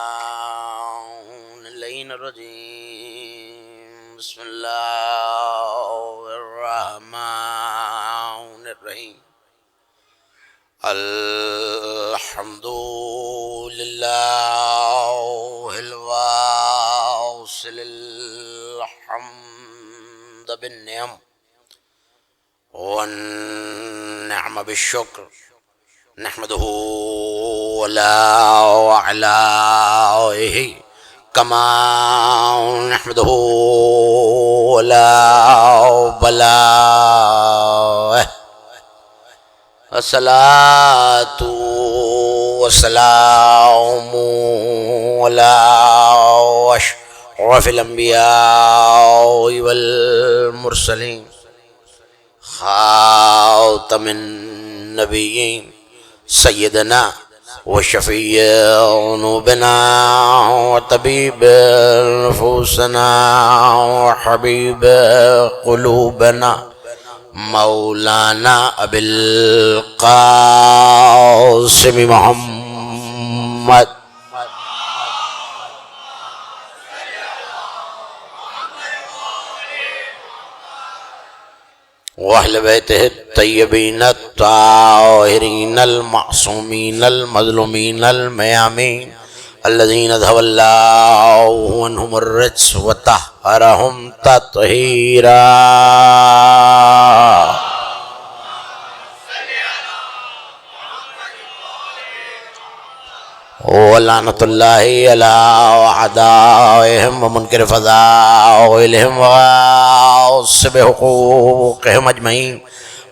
الشيطان اللعين الرجيم بسم الله الرحمن الرحيم الحمد لله الواصل الحمد بالنعم والنعم بالشكر نحمده وعلاه كما نحمده ولا بلاه الصلاة والسلام على أشرف الأنبياء والمرسلين خاتم النبيين سيدنا وشفيع ذنوبنا وطبيب نفوسنا وحبيب قلوبنا مولانا أبي القاسم محمد وأهل بيته الطيبين الطاهرين المعصومين المظلومين الميامين الذين ذهب الله عنهم الرجس وطهرهم تطهيرا ولعنة الله على أعدائهم ومنكر فضائلهم وغاصب حقوقهم أجمعين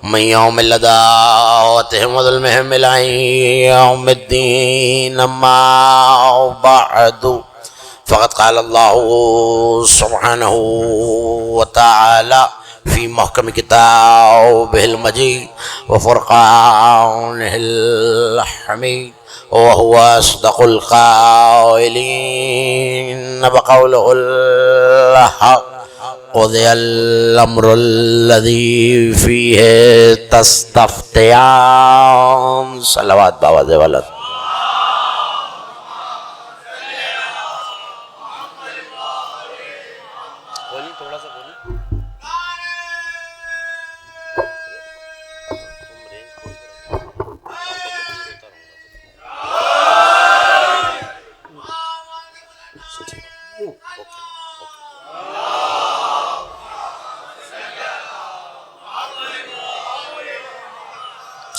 من يوم لدغتهم وظلمهم إلى يوم الدين. أما بعد فقد قال الله سبحانه وتعالى في محكم كتابه المجيد وفرقانه الحميد وهو أصدق القائلين بقوله الحق قضي الأمر الذي فيه تستفتيان. صلوات باوز ولد.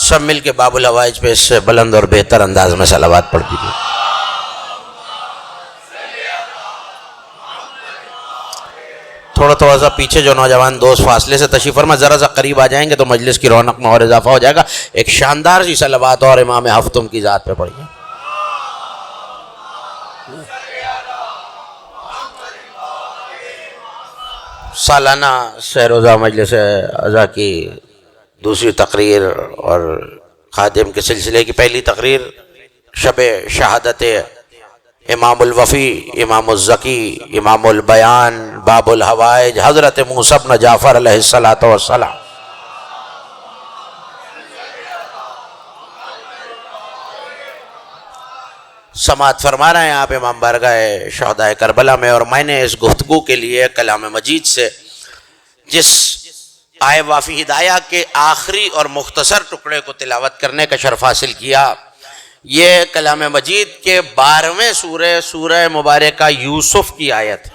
سب مل کے باب الحوائج پہ اس سے بلند اور بہتر انداز میں صلوات پڑھ دیجیے. تھوڑا سا پیچھے جو نوجوان دوست فاصلے سے تشریف فرما ذرا سا قریب آ جائیں گے تو مجلس کی رونق میں اور اضافہ ہو جائے گا. ایک شاندار سی صلوات اور امام ہفتم کی ذات پہ پڑھیے. سالانہ سہ روزہ مجلس عزا کی دوسری تقریر اور خادم کے سلسلے کی پہلی تقریر شب شہادت امام الوفی امام الزکی امام البیان باب الحوائج حضرت موسیٰ بن جعفر علیہ السلام. سماعت فرما رہے ہیں آپ امام بارگاہ شہدائے کربلا میں. اور میں نے اس گفتگو کے لیے کلام مجید سے جس آئے وافی ہدایہ کے آخری اور مختصر ٹکڑے کو تلاوت کرنے کا شرف حاصل کیا، یہ کلام مجید کے 12ویں سورہ مبارکہ یوسف کی آیت ہے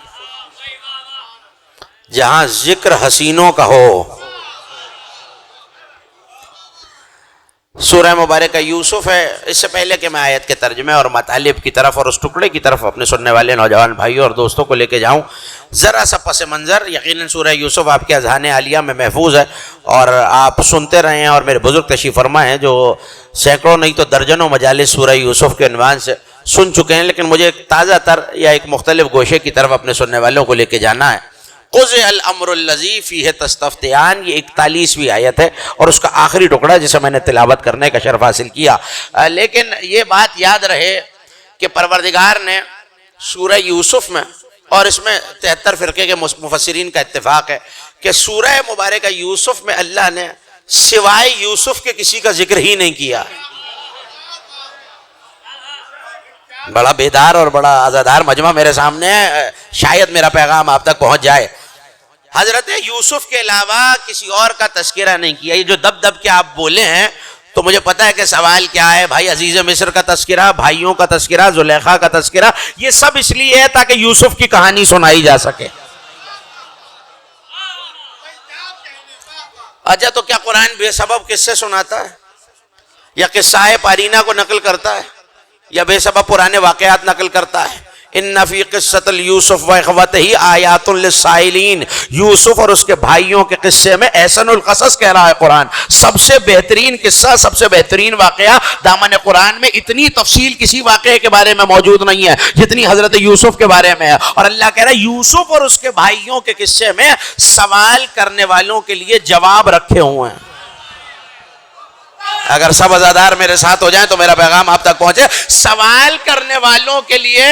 جہاں ذکر حسینوں کا ہو. سورہ مبارکہ یوسف ہے. اس سے پہلے کہ میں آیت کے ترجمے اور مطالب کی طرف اور اس ٹکڑے کی طرف اپنے سننے والے نوجوان بھائیوں اور دوستوں کو لے کے جاؤں، ذرا سا پس منظر. یقیناً سورہ یوسف آپ کے اذہان عالیہ میں محفوظ ہے اور آپ سنتے رہے ہیں اور میرے بزرگ تشریف فرما ہیں جو سینکڑوں نہیں تو درجنوں مجالس سورہ یوسف کے عنوان سے سن چکے ہیں، لیکن مجھے ایک تازہ تر یا ایک مختلف گوشے کی طرف اپنے سننے والوں کو لے کے جانا ہے. قضی الامر الذی فیہ تستفتیان، یہ 41ویں آیت ہے اور اس کا آخری ٹکڑا جسے میں نے تلاوت کرنے کا شرف حاصل کیا. لیکن یہ بات یاد رہے کہ پروردگار نے سورہ یوسف میں، اور اس میں 73 فرقے کے مفسرین کا اتفاق ہے کہ سورہ مبارکہ یوسف میں اللہ نے سوائے یوسف کے کسی کا ذکر ہی نہیں کیا. بڑا بیدار اور بڑا عزادار مجمع میرے سامنے ہے، شاید میرا پیغام آپ تک پہنچ جائے۔ حضرت یوسف کے علاوہ کسی اور کا تذکرہ نہیں کیا۔ یہ جو دب دب کے آپ بولے ہیں تو مجھے پتا ہے کہ سوال کیا ہے، بھائی عزیز مصر کا تذکرہ، بھائیوں کا تذکرہ، زلیخا کا تذکرہ، یہ سب اس لیے ہے تاکہ یوسف کی کہانی سنائی جا سکے۔ اچھا تو کیا قرآن بے سبب قصے سناتا ہے یا قصہ پارینہ کو نقل کرتا ہے یا بے سبب پرانے واقعات نقل کرتا ہے؟ ان فی قصۃ یوسف و اخوتہ آیات للسائلین، یوسف اور اس کے بھائیوں کے قصے میں احسن القصص کہہ رہا ہے قرآن، سب سے بہترین قصہ، سب سے بہترین واقعہ دامن قرآن میں۔ اتنی تفصیل کسی واقعے کے بارے میں موجود نہیں ہے جتنی حضرت یوسف کے بارے میں ہے، اور اللہ کہہ رہا ہے یوسف اور اس کے بھائیوں کے قصے میں سوال کرنے والوں کے لیے جواب رکھے ہوئے ہیں۔ اگر سب عزادار میرے ساتھ ہو جائیں تو میرا پیغام آپ تک پہنچے۔ سوال کرنے والوں کے لیے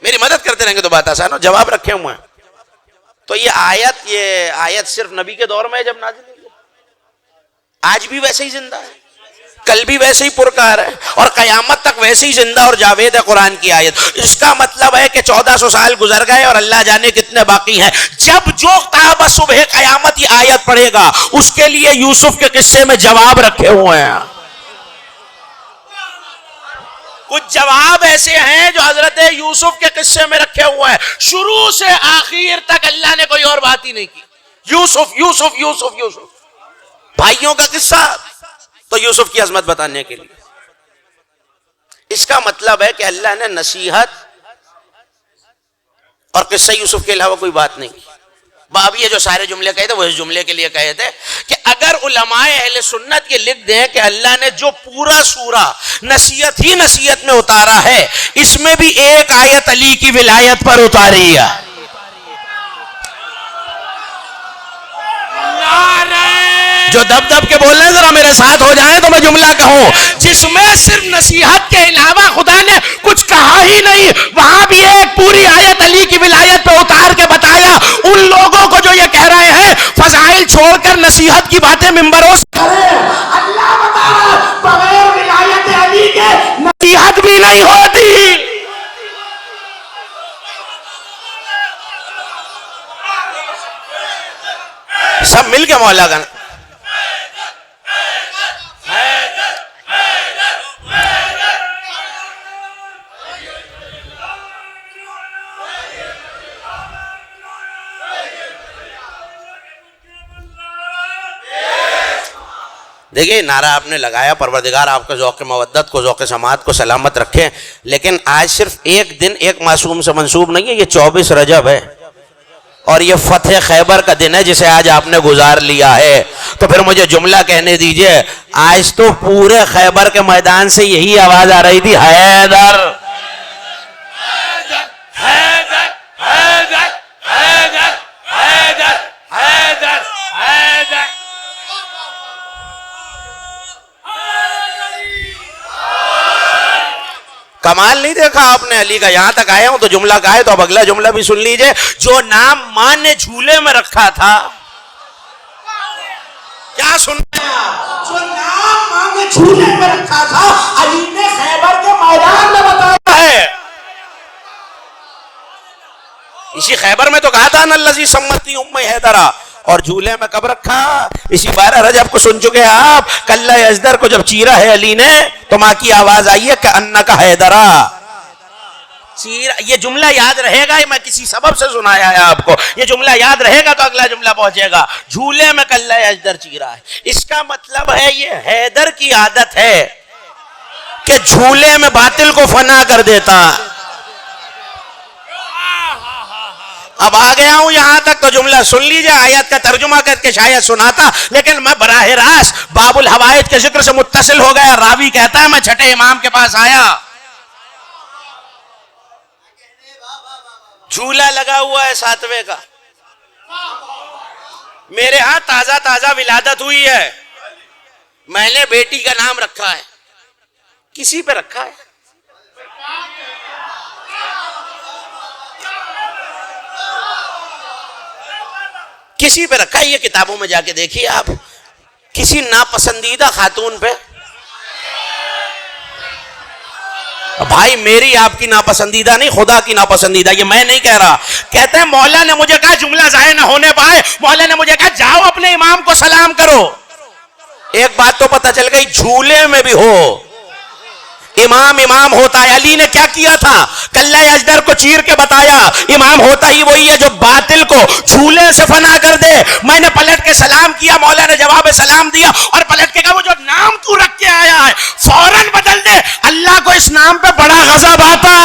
میری مدد کرتے رہیں گے تو بات آسان ہو، جواب رکھے ہوئے ہیں۔ تو یہ آیت صرف نبی کے دور میں ہے جب نازل ہوئی، آج بھی ویسے ہی زندہ ہے، کل بھی ویسے ہی پرکار ہے، اور قیامت تک ویسے ہی زندہ اور جاوید ہے قرآن کی آیت۔ اس کا مطلب ہے کہ 1400 سال گزر گئے اور اللہ جانے کتنے باقی ہیں۔ جب جو قیامت صبح قیامت یہ آیت پڑھے گا اس کے لیے یوسف کے قصے میں جواب رکھے ہوئے ہیں۔ کچھ جواب ایسے ہیں جو حضرت یوسف کے قصے میں رکھے ہوئے ہیں، شروع سے آخر تک اللہ نے کوئی اور بات ہی نہیں کی، یوسف یوسف یوسف یوسف۔ بھائیوں کا قصہ تو یوسف کی عظمت بتانے کے لیے۔ اس کا مطلب ہے کہ اللہ نے نصیحت اور قصہ یوسف کے علاوہ کوئی بات نہیں کی۔ اب یہ جو سارے جملے کہے تھے وہ اس جملے کے لیے کہے تھے کہ اگر علماء اہل سنت یہ لکھ دیں کہ اللہ نے جو پورا سورہ نصیحت ہی نصیحت میں اتارا ہے، اس میں بھی ایک آیت علی کی ولایت پر اتاری ہے، جو دب دب کے بول رہے ہیں ذرا میرے ساتھ ہو جائیں تو میں جملہ کہوں، جس میں صرف نصیحت کے علاوہ خدا نے کچھ کہا ہی نہیں، وہاں بھی ایک پوری آیت علی کی ولایت پہ اتار کے بتایا۔ ان لوگوں کو جو یہ کہہ رہے ہیں فضائل چھوڑ کر نصیحت کی باتیں ممبروں سے کریں، اللہ بتا رہا بغیر ولایت علی کے نصیحت بھی نہیں ہوتی۔ سب مل کے مولا کا دیکھیے نعرہ آپ نے لگایا، پروردگار آپ کے ذوق مودت کو، ذوق سماعت کو سلامت رکھے، لیکن آج صرف ایک دن ایک معصوم سے منسوب نہیں ہے، یہ 24 رجب ہے اور یہ فتح خیبر کا دن ہے جسے آج آپ نے گزار لیا ہے۔ تو پھر مجھے جملہ کہنے دیجئے، آج تو پورے خیبر کے میدان سے یہی آواز آ رہی تھی، حیدر حیدر حیدر حیدر حیدر حیدر حیدر۔ کمال نہیں دیکھا آپ نے علی کا؟ یہاں تک آیا ہوں تو جملہ کہا ہے تو اب اگلا جملہ بھی سن لیجئے۔ جو نام ماں نے جھولے میں رکھا تھا، کیا سننا ہے؟ جو نام ماں نے جھولے میں رکھا تھا علی نے خیبر کے میدان میں بتایا ہے۔ اسی خیبر میں تو کہا تھا نَلَّذِي سَمَّتْنِي أُمِّي حیدرا، اور جھولے میں کب رکھا؟ اسی 12 رجب کو سن چکے ہیں آپ۔ کلہ ازدر کو جب چیرا ہے علی نے تو ماں کی آواز آئی ہے کہ انکا حیدرا، یہ جملہ یاد رہے گا، میں کسی سبب سے سنایا ہے آپ کو، یہ جملہ یاد رہے گا تو اگلا جملہ پہنچے گا۔ جھولے میں کلہ ازدر چیرا ہے، اس کا مطلب ہے یہ حیدر کی عادت ہے کہ جھولے میں باطل کو فنا کر دیتا۔ اب آ گیا ہوں یہاں تک تو جملہ سن لیجئے، آیت کا ترجمہ کر کے شاید سناتا، لیکن میں براہ راست باب الحوائج کے ذکر سے متصل ہو گیا۔ راوی کہتا ہے میں چھٹے امام کے پاس آیا، جھولا لگا ہوا ہے 7ویں کا، میرے ہاں تازہ تازہ ولادت ہوئی ہے، میں نے بیٹی کا نام رکھا ہے، کسی پہ رکھا ہے؟ کسی پہ رکھا ہے؟ یہ کتابوں میں جا کے دیکھیے آپ، کسی ناپسندیدہ خاتون پہ؟ بھائی میری آپ کی ناپسندیدہ نہیں، خدا کی ناپسندیدہ، یہ میں نہیں کہہ رہا. کہتے ہیں مولا نے مجھے کہا جملہ ضائع نہ ہونے پائے، مولا نے مجھے کہا جاؤ اپنے امام کو سلام کرو. ایک بات تو پتہ چل گئی، جھولے میں بھی ہو امام ہوتا ہے. علی نے کیا کیا تھا؟ کلہ اجدر کو چیر کے بتایا امام ہوتا ہی وہی ہے جو باطل کو جھولے سے فنا کر دے. میں نے پلٹ کے سلام کیا، مولا نے جواب سلام دیا اور پلٹ کے کہا وہ جو نام تو رکھ کے آیا ہے فوراً بدل دے، اللہ کو اس نام پہ بڑا غضب آتا.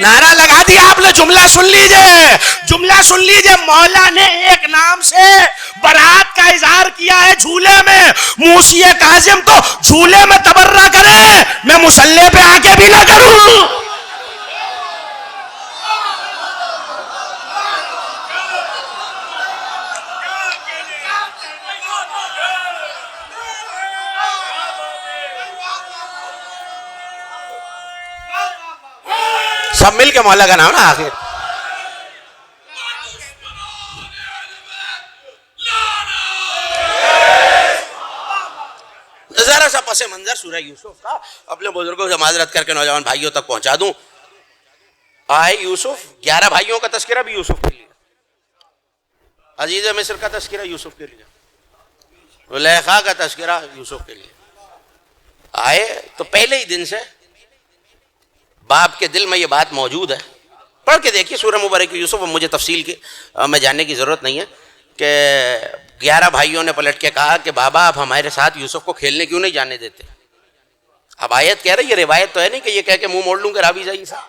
نعرہ لگا دیا آپ نے. جملہ سن لیجئے، مولا نے ایک نام سے برات کا اظہار کیا ہے جھولے میں. موسی کاظم تو جھولے میں تبرہ کرے، میں مصلی پہ آ کے بھی نہ کروں. سب مل کے مولا کا نام نا آخر. ذرا سا پس منظر سورہ یوسف کا اپنے بزرگوں سے معذرت کر کے نوجوان بھائیوں تک پہنچا دوں. آئے یوسف، 11 بھائیوں کا تذکرہ بھی یوسف کے لیے، عزیز مصر کا تذکرہ یوسف کے لیے، زلیخا کا تذکرہ یوسف کے لیے. آئے تو پہلے ہی دن سے باپ کے دل میں یہ بات موجود ہے. پڑھ کے دیکھیے سورہ مبارک یوسف. مجھے تفصیل کی میں جاننے کی ضرورت نہیں ہے کہ 11 بھائیوں نے پلٹ کے کہا کہ بابا آپ ہمارے ساتھ یوسف کو کھیلنے کیوں نہیں جانے دیتے. اب آیت کہہ رہی ہے، روایت تو ہے نہیں کہ یہ کہہ کے منہ موڑ لوں کہ رابی جائیں سا.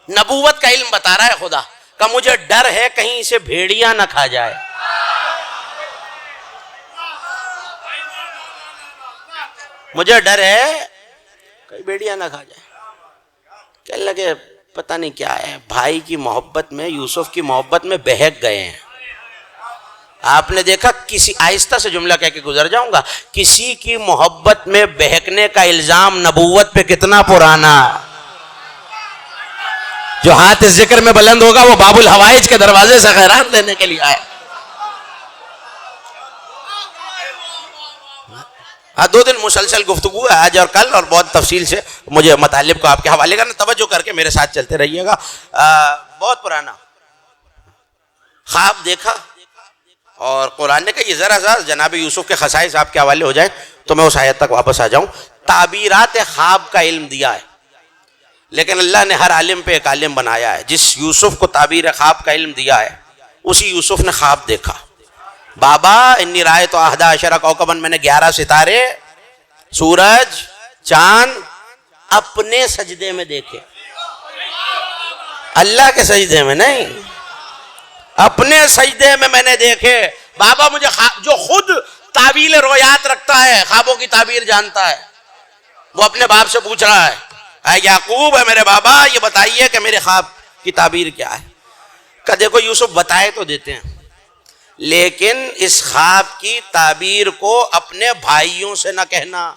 نبوت کا علم بتا رہا ہے خدا کہ مجھے ڈر ہے کہیں اسے بھیڑیاں نہ کھا جائے. مجھے ڈر ہے کہیں بھیڑیاں نہ کھا جائے. کہنے لگے پتہ نہیں کیا ہے، بھائی کی محبت میں، یوسف کی محبت میں بہک گئے ہیں. آپ نے دیکھا کسی، آہستہ سے جملہ کہہ کے گزر جاؤں گا، کسی کی محبت میں بہکنے کا الزام نبوت پہ کتنا پرانا. جو ہاتھ اس ذکر میں بلند ہوگا وہ باب الحوائج کے دروازے سے خیرات لینے کے لیے آئے. ہاں 2 دن مسلسل گفتگو ہے آج اور کل، اور بہت تفصیل سے مجھے مطالب کو آپ کے حوالے کرنا. توجہ کر کے میرے ساتھ چلتے رہیے گا. بہت پرانا خواب دیکھا اور قرآن نے کہا یہ ذرا ذرا جناب یوسف کے خصائص آپ کے حوالے ہو جائیں تو میں اس آیت تک واپس آ جاؤں. تعبیرات خواب کا علم دیا ہے، لیکن اللہ نے ہر عالم پہ ایک عالم بنایا ہے. جس یوسف کو تعبیر خواب کا علم دیا ہے اسی یوسف نے خواب دیکھا. بابا انی رأیت 11 کوكبا، میں نے 11 ستارے، سورج، چاند اپنے سجدے میں دیکھے. اللہ کے سجدے میں نہیں، اپنے سجدے میں نے دیکھے. بابا مجھے جو خود تعبیر رویات رکھتا ہے، خوابوں کی تعبیر جانتا ہے، وہ اپنے باپ سے پوچھ رہا ہے اے یعقوب، ہے میرے بابا یہ بتائیے کہ میرے خواب کی تعبیر کیا ہے. کہ دیکھو یوسف بتائے تو دیتے ہیں، لیکن اس خواب کی تعبیر کو اپنے بھائیوں سے نہ کہنا.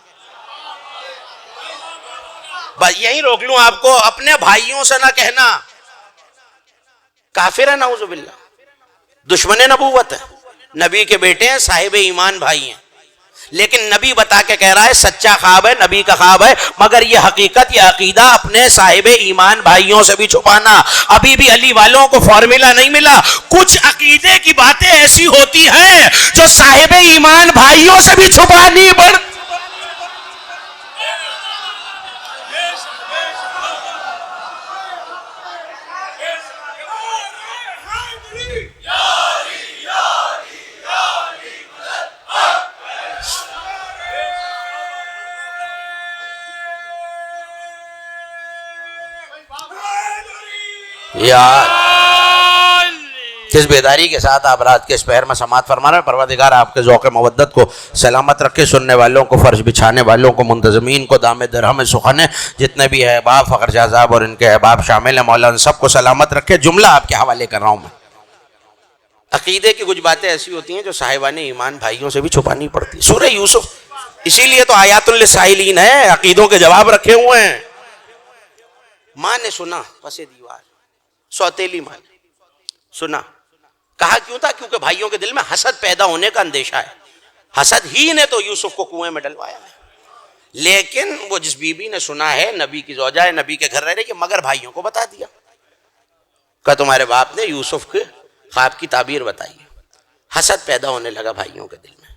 بس یہی روک لوں آپ کو، اپنے بھائیوں سے نہ کہنا. کافر ہے نعوذ باللہ، دشمن نبوت ہے. نبی کے بیٹے ہیں، صاحب ایمان بھائی ہیں، لیکن نبی بتا کے کہہ رہا ہے سچا خواب ہے، نبی کا خواب ہے، مگر یہ حقیقت، یہ عقیدہ اپنے صاحب ایمان بھائیوں سے بھی چھپانا. ابھی بھی علی والوں کو فارمولا نہیں ملا. کچھ عقیدے کی باتیں ایسی ہوتی ہیں جو صاحب ایمان بھائیوں سے بھی چھپانی پڑتی. یار کس بیداری کے ساتھ آپ رات کے اس پہر میں سماعت فرما رہے ہیں. پروردگار آپ کے ذوق مودت کو سلامت رکھے، سننے والوں کو، فرش بچھانے والوں کو، منتظمین کو، دام درہم سخن جتنے بھی احباب فخر شہزاب اور ان کے احباب شامل ہیں، مولا ان سب کو سلامت رکھے. جملہ آپ کے حوالے کر رہا ہوں میں. عقیدے کی کچھ باتیں ایسی ہوتی ہیں جو صاحبان ایمان بھائیوں سے بھی چھپانی پڑتی. سورہ یوسف اسی لیے تو آیات للسائلین ہے، عقیدوں کے جواب رکھے ہوئے ہیں. ماں نے سنا، پس دیوار، سوتیلی ماں نے سنا کہا کیوں تھا؟ کیونکہ بھائیوں کے دل میں حسد پیدا ہونے کا اندیشہ ہے. حسد ہی نے تو یوسف کو کنویں میں ڈلوایا ہے. لیکن وہ جس بی بی نے سنا ہے نبی کی زوجہ ہے, نبی کے گھر رہ رہی ہے, مگر بھائیوں کو بتا دیا کہ تمہارے باپ نے یوسف کے خواب کی تعبیر بتائی ہے. حسد پیدا ہونے لگا بھائیوں کے دل میں,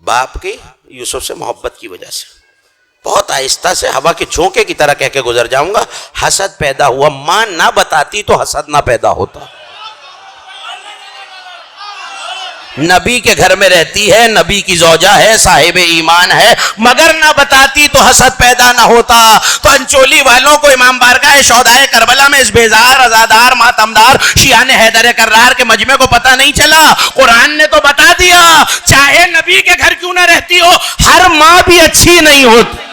باپ کی یوسف سے محبت کی وجہ سے. بہت آہستہ سے ہوا کے جھونکے کی طرح کہہ کے گزر جاؤں گا. حسد پیدا ہوا, ماں نہ بتاتی تو حسد نہ پیدا ہوتا. نبی کے گھر میں رہتی ہے, نبی کی زوجہ ہے, صاحب ایمان ہے, مگر نہ بتاتی تو حسد پیدا نہ ہوتا. تو انچولی والوں کو امام بارگاہ شہدائے کربلا میں اس بیزار, ازادار, ماتمدار شیعان حیدر کرار کے مجمع کو پتہ نہیں چلا. قرآن نے تو بتا دیا, چاہے نبی کے گھر کیوں نہ رہتی ہو, ہر ماں بھی اچھی نہیں ہوتی.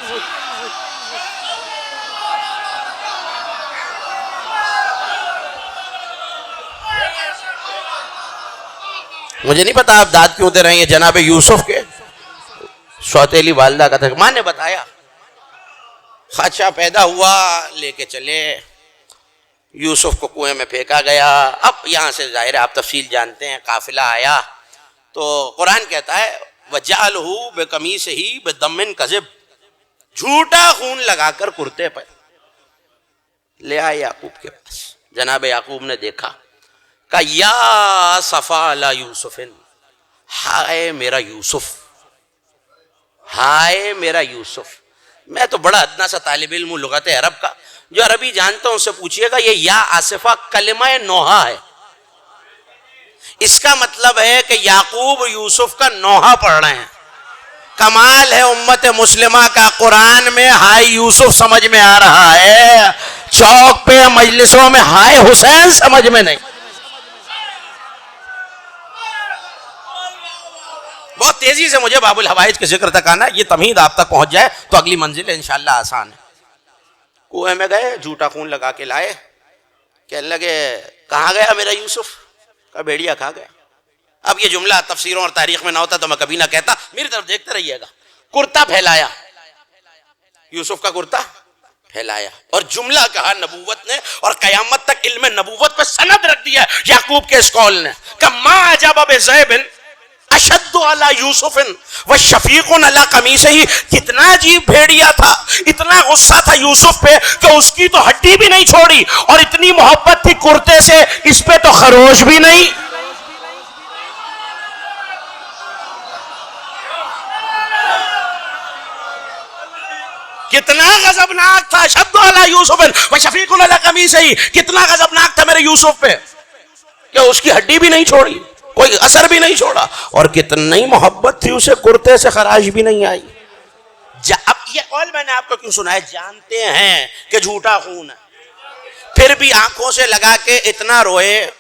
مجھے نہیں پتا آپ داد کیوں دے رہے ہیں. جناب یوسف کے سوتیلی والدہ کا تھا, ماں نے بتایا. خدشہ پیدا ہوا, لے کے چلے یوسف کو کنویں میں پھینکا گیا. اب یہاں سے ظاہر ہے آپ تفصیل جانتے ہیں. قافلہ آیا تو قرآن کہتا ہے وَجَعَلْهُ بِقَمِيصِهِ بِدَمٍ كَذِبٍ, جھوٹا خون لگا کر کرتے پر لے آئے یعقوب کے پاس. جناب یعقوب نے دیکھا کہ یا صفا علی یوسف, ہائے میرا یوسف, ہائے میرا یوسف. میں تو بڑا ادنا سا طالب علم ہوں لغت عرب کا, جو عربی جانتا ہوں ان سے پوچھئے گا یہ یا آصفہ کلمہ نوحہ ہے. اس کا مطلب ہے کہ یعقوب یوسف کا نوحہ پڑھ رہے ہیں. کمال ہے امت مسلمہ کا, قرآن میں ہائے یوسف سمجھ میں آ رہا ہے, چوک پہ مجلسوں میں ہائے حسین سمجھ میں نہیں. بہت تیزی سے مجھے باب الحوائج کے ذکر تک آنا ہے, یہ تمہید آپ تک پہنچ جائے تو اگلی منزل انشاءاللہ آسان ہے. کنویں میں گئے, جھوٹا خون لگا کے لائے. کہنے لگے کہاں گیا میرا یوسف؟ کہا بھیڑیا کھا گیا. اب یہ جملہ تفسیروں اور تاریخ میں نہ ہوتا تو میں کبھی نہ کہتا, میری طرف دیکھتے رہیے گا. کرتا پھیلایا, یوسف کا کرتا پھیلایا, اور جملہ کہا نبوت نے, اور قیامت تک علم نبوت پہ سند رکھ دیا یعقوب کے اس قول نے کہ ما عجب بذئب اشد علی یوسف وشفیق علی قمیصہ. کتنا عجیب بھیڑیا تھا, اتنا غصہ تھا یوسف پہ کہ اس کی تو ہڈی بھی نہیں چھوڑی, اور اتنی محبت تھی کرتے سے, اس پہ تو خروش بھی نہیں. کتنا غضبناک تھا, اشد علی یوسف وشفیق علی قمیصہ, کتنا غضبناک تھا میرے یوسف پہ کہ اس کی ہڈی بھی نہیں چھوڑی, کوئی اثر بھی نہیں چھوڑا, اور کتنی محبت تھی اسے, کرتے سے خراش بھی نہیں آئی. اب یہ قول میں نے آپ کو کیوں سنایا؟ جانتے ہیں کہ جھوٹا خون ہے, پھر بھی آنکھوں سے لگا کے اتنا روئے.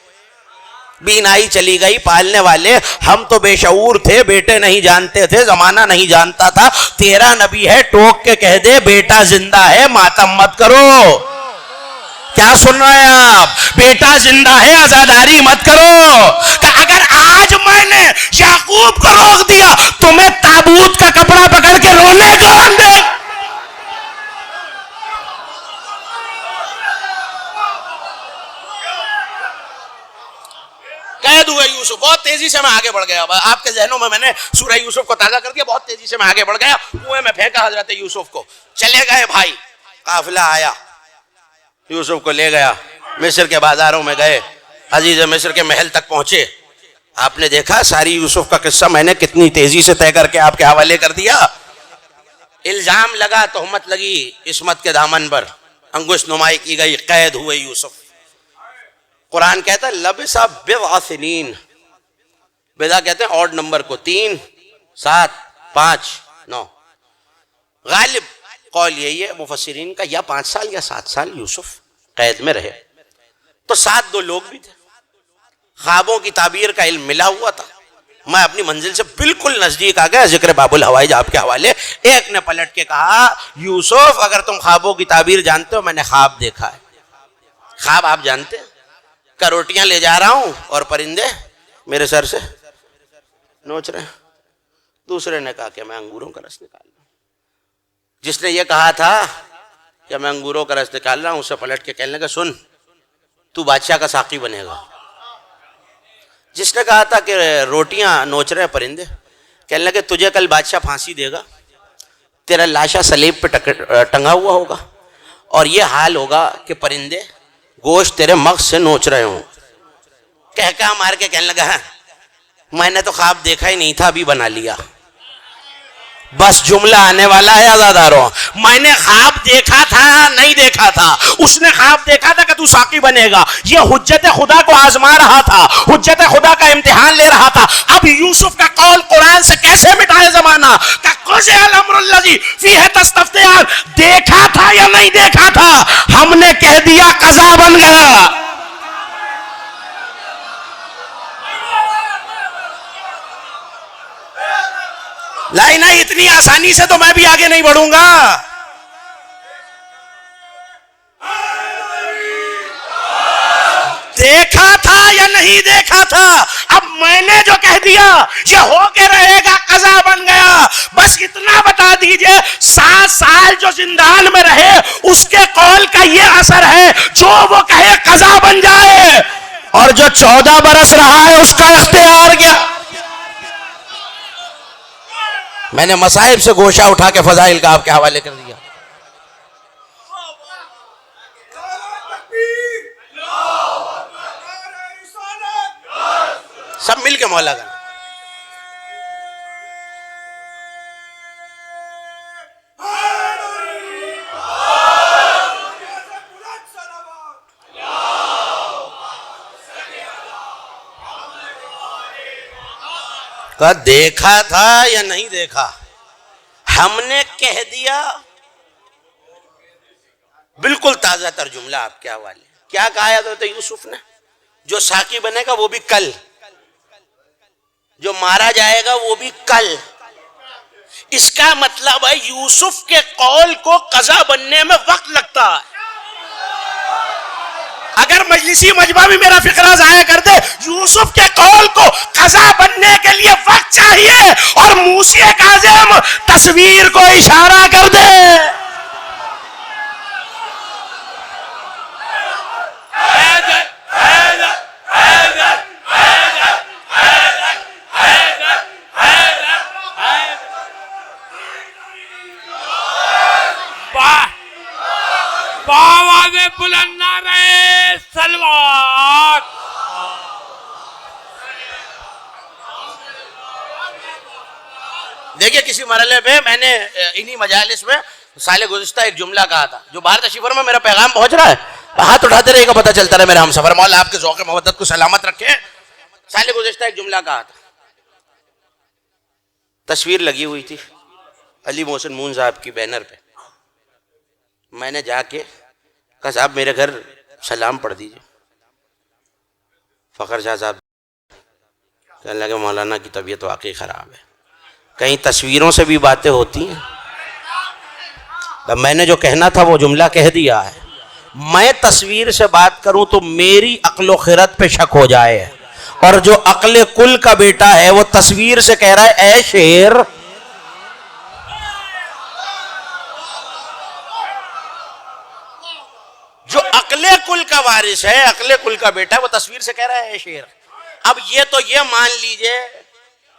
بینائی چلی گئی. پالنے والے ہم تو بے شعور تھے, بیٹے نہیں جانتے تھے, زمانہ نہیں جانتا تھا. تیرا نبی ہے, ٹوک کے کہہ دے بیٹا زندہ ہے, ماتم مت کرو. کیا سن رہے ہیں آپ؟ بیٹا زندہ ہے, عزاداری مت کرو. کہ اگر آج میں نے یعقوب کو روک دیا, تمہیں تابوت کا کپڑا پکڑ کے رونے کون دے؟ قید ہوئے یوسف. بہت تیزی سے میں آگے بڑھ گیا, آپ کے ذہنوں میں نے سورہ یوسف کو تازہ کر دیا. بہت تیزی سے میں آگے بڑھ گیا. کنویں میں پھینکا حضرت یوسف کو. چلے گئے بھائی, قافلہ آیا, یوسف کو لے گیا. مصر کے بازاروں میں گئے, عزیز مصر کے محل تک پہنچے. آپ نے دیکھا ساری یوسف کا قصہ میں نے کتنی تیزی سے طے کر کے آپ کے حوالے کر دیا. الزام لگا, تہمت لگی عصمت کے دامن پر, انگشت نمائی کی گئی, قید ہوئے یوسف. قرآن کہتا ہے لبث بضع سنین, بیدا کہتے ہیں آڈ نمبر کو, 3 7 5 9. غالب قول یہی ہے مفسرین کا, یا 5 سال یا 7 سال یوسف قید میں رہے. تو ساتھ 2 لوگ بھی تھے, خوابوں کی تعبیر کا علم ملا ہوا تھا. میں اپنی منزل سے بالکل نزدیک آ گیا, ذکر باب الحوائج آپ کے حوالے. ایک نے پلٹ کے کہا یوسف اگر تم خوابوں کی تعبیر جانتے ہو, میں نے خواب دیکھا ہے. خواب آپ جانتے ہیں کہ روٹیاں لے جا رہا ہوں اور پرندے میرے سر سے نوچ رہے ہیں. دوسرے نے کہا کہ میں انگوروں کا رس نکال رہا ہوں. جس نے یہ کہا تھا کہ میں انگوروں کا رس نکال رہا ہوں, اسے پلٹ کے کہنے لگا سن, تو بادشاہ کا ساقی بنے گا. جس نے کہا تھا کہ روٹیاں نوچ رہے پرندے، کہنے لگے تجھے کل بادشاہ پھانسی دے گا، تیرا لاشا سلیب پہ ٹنگا ہوا ہوگا، اور یہ حال ہوگا کہ پرندے گوشت تیرے مغز سے نوچ رہے ہوں. کہہ مار کے کہنے لگا میں نے تو خواب دیکھا ہی نہیں تھا، ابھی بنا لیا. بس جملہ آنے والا ہے عزاداروں، میں نے خواب دیکھا تھا نہیں دیکھا تھا، اس نے خواب دیکھا تھا کہ تو ساقی بنے گا، یہ حجت خدا کو آزما رہا تھا، حجت خدا کا امتحان لے رہا تھا. اب یوسف کا قول قرآن سے کیسے مٹائے زمانہ کہ قضی الامر الذی فیہ تستفتیان، دیکھا تھا یا نہیں دیکھا تھا، ہم نے کہہ دیا قضا بن گیا. لائی نہیں، اتنی آسانی سے تو میں بھی آگے نہیں بڑھوں گا. دیکھا تھا یا نہیں دیکھا تھا، اب میں نے جو کہہ دیا یہ ہو کے رہے گا، قضا بن گیا. بس اتنا بتا دیجئے 7 سال جو زندان میں رہے اس کے قول کا یہ اثر ہے، جو وہ کہے قضا بن جائے، اور جو 14 برس رہا ہے اس کا اختیار کیا. میں نے مصائب سے گوشہ اٹھا کے فضائل کا آپ کے حوالے کر دیا. سب مل کے مولا گانا. کہا دیکھا تھا یا نہیں دیکھا، ہم نے کہہ دیا. بالکل تازہ تر جملہ آپ کے حوالے. کیا کہا حضرت یوسف نے؟ جو ساقی بنے گا وہ بھی کل، جو مارا جائے گا وہ بھی کل. اس کا مطلب ہے یوسف کے قول کو قضا بننے میں وقت لگتا ہے. اگر مجلسی مجمع بھی میرا فقرہ ضائع کر دے، یوسف کے قول کو قضا بننے کے لیے وقت چاہیے، اور موسی کاظم تصویر کو اشارہ کر دے. آوازیں بلند نہ رہے سلوات. دیکھیے کسی مرحلے پہ میں نے انہی مجالس میں سال گزشتہ ایک جملہ کہا تھا، جو باہر تشریف فرما میرا پیغام پہنچ رہا ہے، ہاتھ اٹھاتے رہے گا پتہ چلتا رہے میرا ہم سفر. مولا آپ کے ذوق محبت کو سلامت رکھے. سال گزشتہ ایک جملہ کہا تھا، تصویر لگی ہوئی تھی علی محسن مون صاحب کی بینر پہ. میں نے جا کے کہا صاحب میرے گھر سلام پڑھ دیجئے. فخر شاہ صاحب کہنے لگے مولانا کی طبیعت واقعی خراب ہے، کہیں تصویروں سے بھی باتیں ہوتی ہیں. میں نے جو کہنا تھا وہ جملہ کہہ دیا ہے. میں تصویر سے بات کروں تو میری عقل و خرد پہ شک ہو جائے، اور جو عقل کل کا بیٹا ہے وہ تصویر سے کہہ رہا ہے اے شیر. جو عقل کل کا وارث ہے، عقل کل کا بیٹا، وہ تصویر سے کہہ رہا ہے اے شیر. اب یہ تو یہ مان لیجئے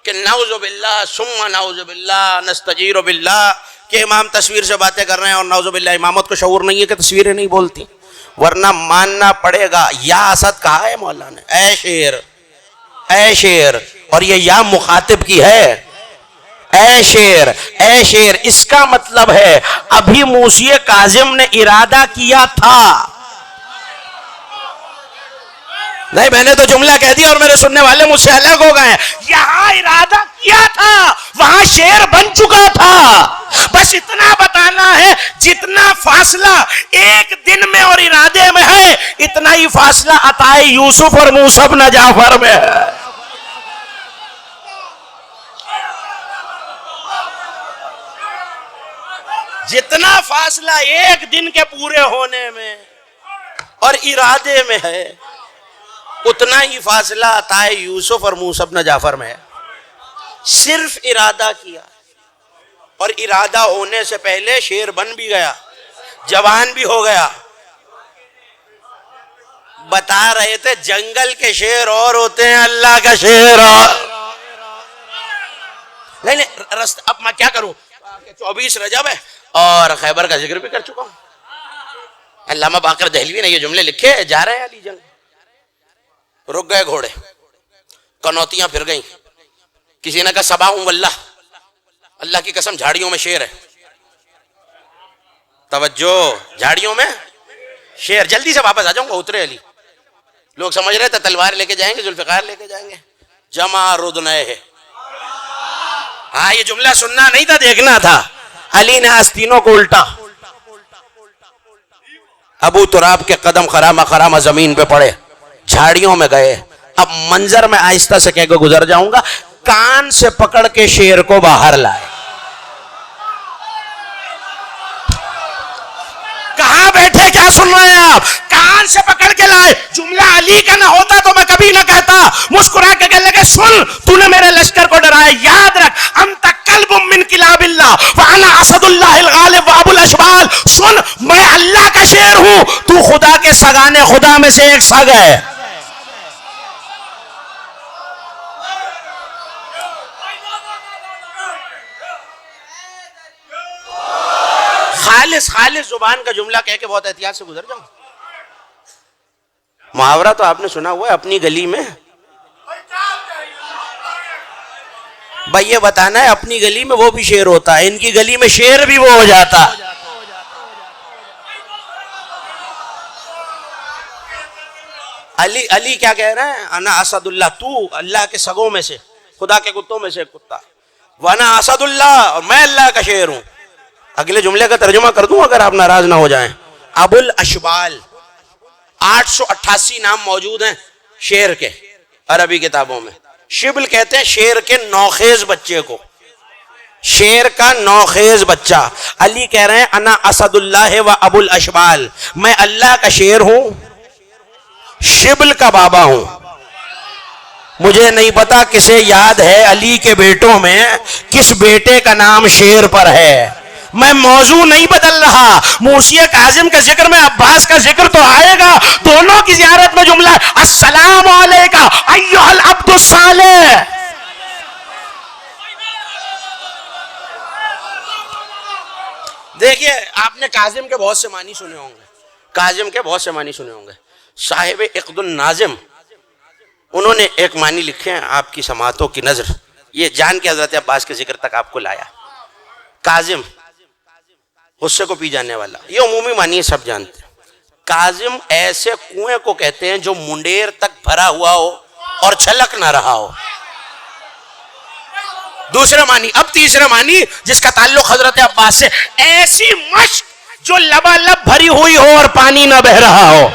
کہ نعوذ باللہ ثم نعوذ باللہ نستجیر باللہ کہ امام تصویر سے باتیں کر رہے ہیں، اور نعوذ باللہ امامت کو شعور نہیں ہے کہ تصویریں نہیں بولتی، ورنہ ماننا پڑے گا. یا اسد کہا ہے مولا نے اے شیر، اے شیر، اور یہ یا مخاطب کی ہے. اے شیر، اے شیر، اس کا مطلب ہے ابھی موسی کاظم نے ارادہ کیا تھا. نہیں میں نے تو جملہ کہہ دیا اور میرے سننے والے مجھ سے الگ ہو گئے. یہاں ارادہ کیا تھا، وہاں شیر بن چکا تھا. بس اتنا بتانا ہے جتنا فاصلہ ایک دن میں اور ارادے میں ہے، اتنا ہی فاصلہ عطائے یوسف اور موسی بن جعفر میں ہے. جتنا فاصلہ ایک دن کے پورے ہونے میں اور ارادے میں ہے، اتنا ہی فاصلہ عطائے یوسف اور موسی بن جعفر میں ہے. صرف ارادہ کیا، اور ارادہ ہونے سے پہلے شیر بن بھی گیا، جوان بھی ہو گیا. بتا رہے تھے جنگل کے شیر اور ہوتے ہیں، اللہ کا شیر اور. نہیں رست اب میں کیا کروں، 24 رجب ہے اور خیبر کا ذکر بھی کر چکا ہوں. علامہ باقر دہلوی نے یہ جملے لکھے، جا رہے ہیں علی جنگ، رک گئے گھوڑے، کنوتیاں پھر گئیں. کسی نے کہا صبا واللہ، اللہ کی قسم جھاڑیوں میں شیر ہے. توجہ، جھاڑیوں میں شیر. جلدی سے واپس آ جاؤں گا. اترے علی، لوگ سمجھ رہے تھے تلوار لے کے جائیں گے، ذوالفقار لے کے جائیں گے. جمع ردنہ ہے. ہاں یہ جملہ سننا نہیں تھا، دیکھنا تھا. علی نے آستینوں کو الٹا، ابو تراب کے قدم خرامہ خرامہ زمین پہ پڑے، جھاڑیوں میں گئے. اب منظر میں آہستہ سے کہہ کے گزر جاؤں گا. کان سے پکڑ کے شیر کو باہر لائے. کہاں بیٹھے کیا سن رہے ہیں آپ؟ کان سے پکڑ کے لائے. جملہ علی کا نہ ہوتا تو میں کبھی نہ کہتا. مسکرا کے کہنے لگے سن، تو نے میرے لشکر کو ڈرایا، یاد رکھ انت کلب من کلاب اللہ وانا اسد اللہ الغالب وابو الاشبال. سن، میں اللہ کا شیر ہوں، تو خدا کے سگانے خدا میں سے ایک سگ ہے. خالص زبان کا جملہ کہہ کے بہت احتیاط سے گزر جاؤں. محاورہ تو آپ نے سنا ہوا ہے، اپنی گلی میں. بھائی یہ بتانا ہے اپنی گلی میں وہ بھی شیر ہوتا ہے، ان کی گلی میں شیر بھی وہ ہو جاتا. علی کیا کہہ رہے ہیں؟ انا اسد اللہ، تو اللہ کے سگوں میں سے، خدا کے کتوں میں سے ایک کتا. وانا اسد اللہ، اور میں اللہ کا شیر ہوں. اگلے جملے کا ترجمہ کر دوں اگر آپ ناراض نہ ہو جائیں. ابو الاشبال، 888 نام موجود ہیں شیر کے عربی کتابوں میں. شبل کہتے ہیں شیر کے نوخیز بچے کو، شیر کا نوخیز بچہ. علی کہہ رہے ہیں انا اسد اللہ و ابو الاشبال، میں اللہ کا شیر ہوں، شبل کا بابا ہوں. مجھے نہیں پتا کسے یاد ہے علی کے بیٹوں میں کس بیٹے کا نام شیر پر ہے. میں موضوع نہیں بدل رہا. موسی کاظم کا ذکر میں عباس کا ذکر تو آئے گا. دونوں کی زیارت میں جملہ السلام علیکہ ایھا العبد الصالح. دیکھیے آپ نے کاظم کے بہت سے معنی سنے ہوں گے، کاظم کے بہت سے معنی سنے ہوں گے. صاحب عقد الناظم انہوں نے ایک معنی لکھے ہیں آپ کی سماعتوں کی نظر، یہ جان کے حضرت عباس کے ذکر تک آپ کو لایا. کاظم غصے کو پی جانے والا، یہ عمومی معنی سب جانتے ہیں. کاظم ایسے کنویں کو کہتے ہیں جو منڈیر تک بھرا ہوا ہو اور چھلک نہ رہا ہو. دوسرا معنی. اب تیسرا معنی جس کا تعلق حضرت عباس سے، ایسی مشک جو لبالب بھری ہوئی ہو اور پانی نہ بہ رہا ہو.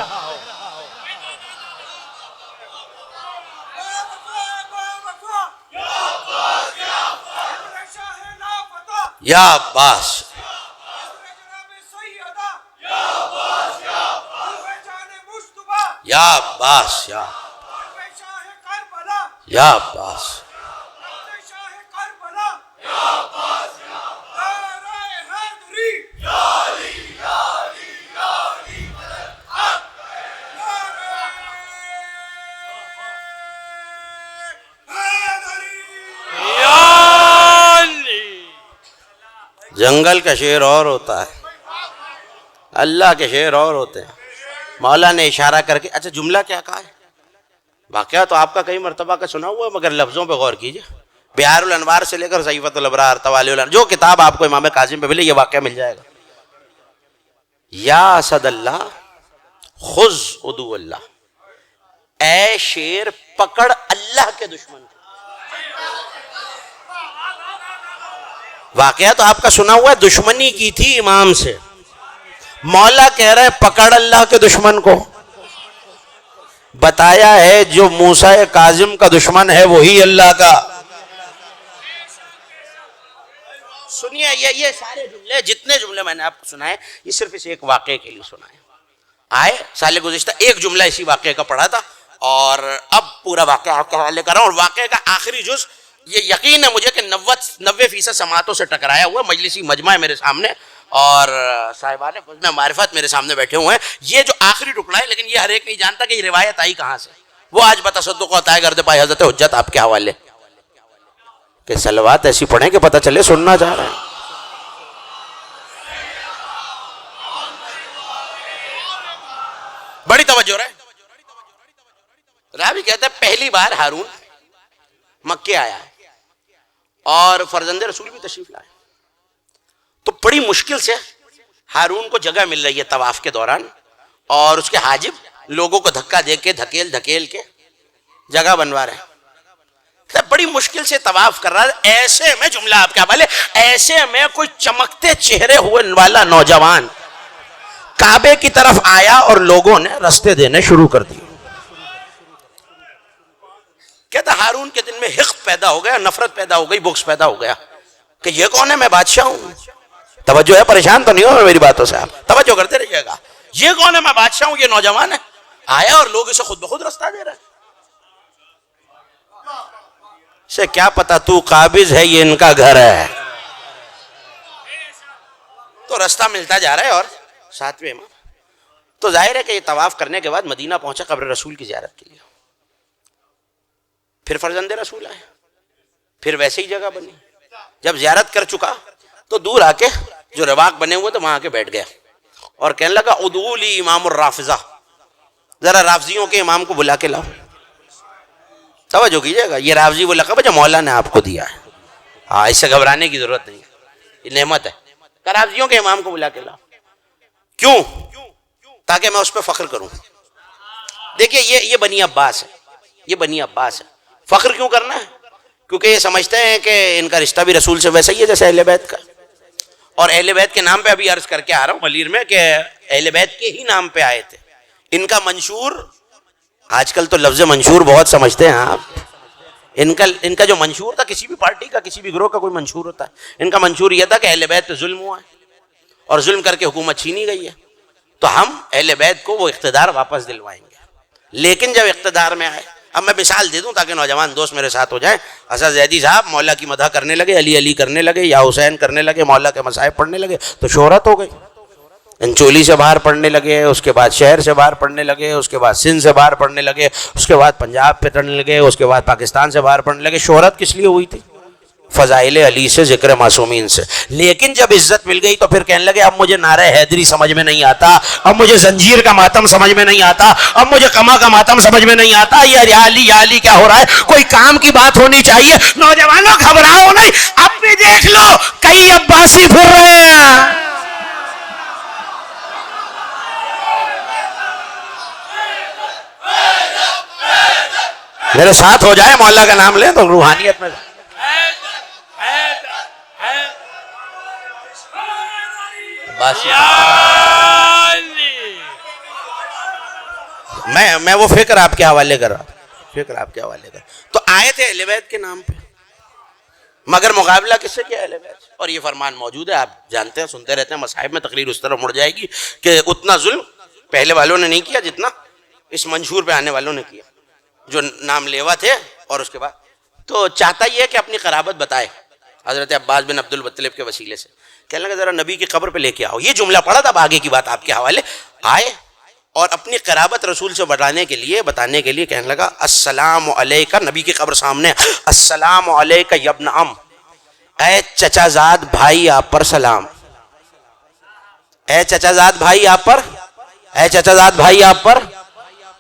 یا عباس، یا عباس، یا عباس. جنگل کا شیر اور ہوتا ہے، اللہ کے شیر اور ہوتے ہیں. مولا نے اشارہ کر کے، اچھا جملہ کیا کہا ہے؟ واقعہ تو آپ کا کئی مرتبہ کا سنا ہوا ہے مگر لفظوں پہ غور کیجئے. بہار الانوار سے لے کر صحیفۃ الابرار، توالی الانوار، جو کتاب آپ کو امام کاظم پہ ملے یہ واقعہ مل جائے گا. یا اسد اللہ خذ عدو اللہ، اے شیر پکڑ اللہ کے دشمن کو. واقعہ تو آپ کا سنا ہوا ہے، دشمنی کی تھی امام سے. مولا کہہ رہے پکڑ اللہ کے دشمن کو. بتایا ہے جو موسیٰ کاظم کا دشمن ہے وہی اللہ کا. سنیے یہ سارے جملے، جتنے جملے میں نے آپ کو سنائے یہ صرف اس ایک واقعے کے لیے سنائے. آئے سال گزشتہ ایک جملہ اسی واقعے کا پڑھا تھا اور اب پورا واقعہ آپ کے حوالے کر رہا ہوں. اور واقعے کا آخری جز یہ یقین ہے مجھے کہ 90% سماعتوں سے ٹکرایا ہوا، مجلسی مجمع ہے میرے سامنے اور صاحبان میں معرفت میرے سامنے بیٹھے ہوئے ہیں. یہ جو آخری ٹکڑا ہے لیکن یہ ہر ایک نہیں جانتا کہ یہ روایت آئی کہاں سے. وہ آج بتصدق عطا کرتے پائے حضرت حجت آپ کے حوالے کہ صلوات ایسی پڑھیں کہ پتہ چلے سننا چاہ رہے ہیں. بڑی توجہ رہے. راوی کہتا ہے پہلی بار ہارون مکے آیا ہے اور فرزند رسول بھی تشریف لائے تو بڑی مشکل سے ہارون کو جگہ مل رہی ہے طواف کے دوران اور اس کے حاجب لوگوں کو دھکا دے کے دھکیل کے جگہ بنوا رہے ہیں. بڑی مشکل سے طواف کر رہا ہے. ایسے میں جملہ آپ کے حوالے ایسے میں کوئی چمکتے چہرے ہوئے والا نوجوان کعبے کی طرف آیا اور لوگوں نے رستے دینے شروع کر دیے. کہتا ہارون کے دل میں حقد پیدا ہو گیا, نفرت پیدا ہو گئی, بغض پیدا ہو گیا کہ یہ کون ہے, میں بادشاہ ہوں. توجہ ہے, پریشان تو نہیں ہو میری باتوں سے, آپ توجہ کرتے رہیے گا. یہ کون ہے, میں بادشاہ ہوں, یہ نوجوان ہے آیا اور لوگ اسے خود بخود رستہ دے رہے ہیں. اسے کیا پتا تو قابض ہے, یہ ان کا گھر ہے. تو رستہ ملتا جا رہا ہے اور ساتویں امام تو ظاہر ہے کہ یہ طواف کرنے کے بعد مدینہ پہنچا قبر رسول کی زیارت کے لیے. پھر فرزند رسول آئے, پھر ویسے ہی جگہ بنی. جب زیارت کر چکا تو دور آ کے جو رواق بنے ہوئے تو وہاں آ کے بیٹھ گیا اور کہنے لگا ادعولی امام الرافضہ, ذرا رافضیوں کے امام کو بلا کے لاؤ. توجہ کیجیے گا, یہ رافضی وہ لقب ہے جو مولا نے آپ کو دیا ہے. ہاں, اس سے گھبرانے کی ضرورت نہیں, یہ نعمت ہے. کہ رافضیوں کے امام کو بلا کے لاؤ. کیوں؟ تاکہ میں اس پہ فخر کروں. دیکھیے یہ بنی عباس ہے, یہ بنی عباس ہے. فخر کیوں کرنا ہے؟ کیونکہ یہ سمجھتے ہیں کہ ان کا رشتہ بھی رسول سے ویسا ہی ہے جیسے اہل بیت کا. اور اہل بیت کے نام پہ ابھی عرض کر کے آ رہا ہوں ملیر میں کہ اہل بیت کے ہی نام پہ آئے تھے. ان کا منشور, آج کل تو لفظ منشور بہت سمجھتے ہیں آپ, ان کا جو منشور تھا کسی بھی پارٹی کا, کسی بھی گروہ کا کوئی منشور ہوتا ہے, ان کا منشور یہ تھا کہ اہل بیت پہ ظلم ہوا ہے اور ظلم کر کے حکومت چھینی گئی ہے, تو ہم اہل بیت کو وہ اقتدار واپس دلوائیں گے. لیکن جب اقتدار میں آئے, اب میں مثال دے دوں تاکہ نوجوان دوست میرے ساتھ ہو جائیں. حسن زیدی صاحب مولا کی مدح کرنے لگے, علی علی کرنے لگے, یا حسین کرنے لگے, مولا کے مصائب پڑھنے لگے تو شہرت ہو گئی. انچولی سے باہر پڑھنے لگے, اس کے بعد شہر سے باہر پڑھنے لگے, اس کے بعد سندھ سے باہر پڑھنے لگے, اس کے بعد پنجاب پہ پڑھنے لگے, اس کے بعد پاکستان سے باہر پڑھنے لگے. شہرت کس لیے ہوئی تھی؟ فضائل علی سے, ذکر معصومین سے. لیکن جب عزت مل گئی تو پھر کہنے لگے اب مجھے نعرہ حیدری سمجھ میں نہیں آتا, اب مجھے زنجیر کا ماتم سمجھ میں نہیں آتا, اب مجھے قما کا ماتم سمجھ میں نہیں آتا, یہ علی کیا ہو رہا ہے, کوئی کام کی بات ہونی چاہیے. نوجوانوں گھبراؤ نہیں, اب بھی دیکھ لو کئی عباسی پھر رہے ہیں. میرے ساتھ ہو جائے, مولا کا نام لیں تو روحانیت میں. میں وہ فکر آپ کے حوالے کر رہا, فکر آپ کے حوالے کر. تو آئے تھے اہل بیت کے نام پہ, مگر مقابلہ کس سے کیا؟ اہل بیت. اور یہ فرمان موجود ہے, آپ جانتے ہیں, سنتے رہتے ہیں مصاحب میں. تقریر اس طرح مڑ جائے گی کہ اتنا ظلم پہلے والوں نے نہیں کیا جتنا اس منشور پہ آنے والوں نے کیا, جو نام لیوا تھے. اور اس کے بعد تو چاہتا یہ ہے کہ اپنی قرابت بتائے حضرت عباس بن عبد المطلب کے وسیلے سے. کہنے لگا ذرا نبی کی قبر پہ لے کے آؤ. یہ جملہ پڑھا تھا, اب آگے کی بات آپ کے حوالے. آئے اور اپنی قرابت رسول سے بتانے کے لیے کہنے لگا السلام علیکہ. نبی کی قبر سامنے, السلام علیکہ یا ابن عم, اے چچا زاد بھائی آپ پر سلام, اے چچا زاد بھائی آپ پر, اے چچا زاد بھائی آپ پر.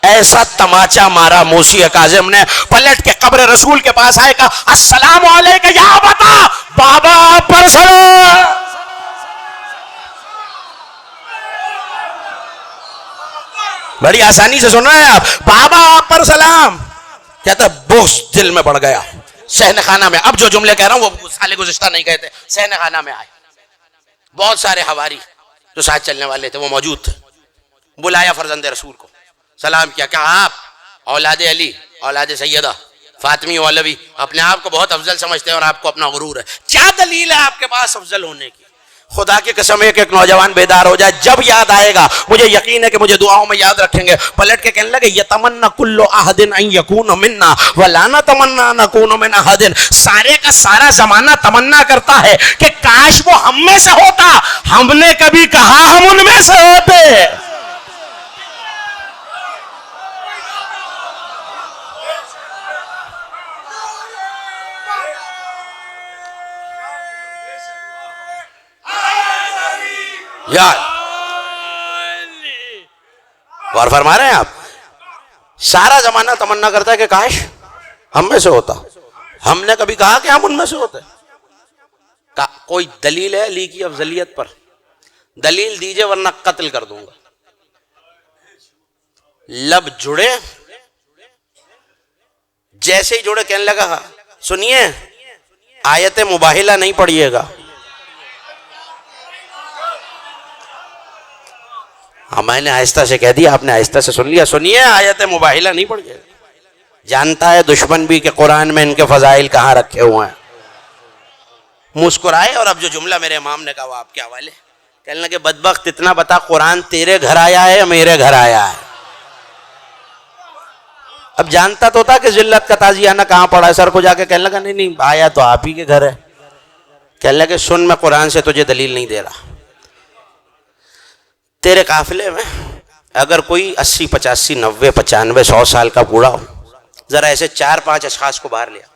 ایسا تماچا مارا موسی کاظم نے, پلٹ کے قبر رسول کے پاس آئے, کہا السلام علیکہ یا بتا, بابا آپ پر سلام. بڑی آسانی سے سن رہے ہیں آپ, بابا آپ پر سلام. کہتا بغض دل میں بڑھ گیا. صحن خانہ میں, اب جو جملے کہہ رہا ہوں وہ سال گزشتہ نہیں کہتے, صحن خانہ میں آئے. بہت سارے حواری جو ساتھ چلنے والے تھے وہ موجود تھے. بلایا فرزند رسول کو, سلام کیا, کہا آپ اولاد علی, اولاد سیدہ فاطمی علوی اپنے آپ کو بہت افضل سمجھتے ہیں اور آپ کو اپنا غرور ہے. کیا دلیل ہے آپ کے پاس افضل ہونے کی؟ خدا کی قسم ایک نوجوان بیدار ہو جائے, جب یاد آئے گا مجھے یقین ہے کہ مجھے دعاؤں میں یاد رکھیں گے, پلٹ کے کہنے لگے یتمنى كل احد ان يكون منا ولا نتمنى ان نكون من احد. سارے کا سارا زمانہ تمنا کرتا ہے کہ کاش وہ ہم میں سے ہوتا, ہم نے کبھی کہا ہم ان میں سے ہوتے. یار غور فرما رہے ہیں آپ, سارا زمانہ تمنا کرتا ہے کہ کاش ہم میں سے ہوتا, ہم نے کبھی کہا کہ ہم ان میں سے ہوتے. کوئی دلیل ہے علی کی افضلیت پر؟ دلیل دیجئے ورنہ قتل کر دوں گا. لب جڑے, جیسے ہی جڑے کہنے لگا سنیے آیت مباہلہ نہیں پڑھیے گا. میں نے آہستہ سے کہہ دیا, آپ نے آہستہ سے سن لیا. سنیے آیت مباہلہ نہیں پڑھیے گا. جانتا ہے دشمن بھی کہ قرآن میں ان کے فضائل کہاں رکھے ہوئے ہیں. مسکرائے اور اب جو جملہ میرے امام نے کہا وہ آپ کے حوالے. کہنے لگے بدبخت اتنا بتا, قرآن تیرے گھر آیا ہے یا میرے گھر آیا ہے؟ اب جانتا تو تھا کہ ذلت کا تازیانہ کہاں پڑا ہے. سر کو جا کے کہنے لگا نہیں آیا تو آپ ہی کے گھر ہے. کہنے لگے سن, میں قرآن سے تجھے دلیل نہیں دے رہا. تیرے قافلے میں اگر کوئی 80 85 90 95 100 سال کا بوڑھا ہو, ذرا ایسے 4-5 اشخاص کو باہر لیا.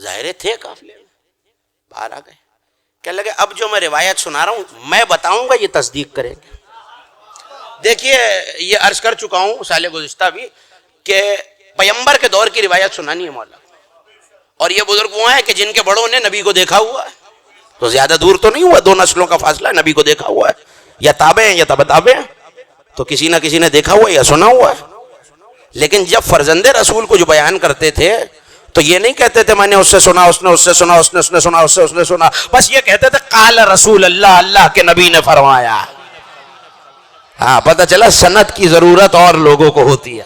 ظاہر تھے قافلے میں, باہر آ گئے. کہنے لگے اب جو میں روایت سنا رہا ہوں میں بتاؤں گا, یہ تصدیق کریں گے. دیکھیے یہ عرض کر چکا ہوں سال گزشتہ بھی کہ پیمبر کے دور کی روایت سنانی ہے مولا, اور یہ بزرگ وہ ہیں کہ جن کے بڑوں نے نبی کو دیکھا ہوا ہے. تو زیادہ دور تو نہیں ہوا, 2 نسلوں کا فاصلہ, نبی کو دیکھا ہوا ہے, یا تابع ہیں یا تبع تابع ہیں, تو کسی نہ کسی نے دیکھا ہوا ہے یا سنا ہوا ہے. لیکن جب فرزند رسول کو جو بیان کرتے تھے تو یہ نہیں کہتے تھے میں نے اس سے سنا, اس نے اس سے سنا, اس نے اس نے سنا, اس سے اس نے سنا. بس یہ کہتے تھے قال رسول اللہ, اللہ کے نبی نے فرمایا. ہاں پتہ چلا سند کی ضرورت اور لوگوں کو ہوتی ہے.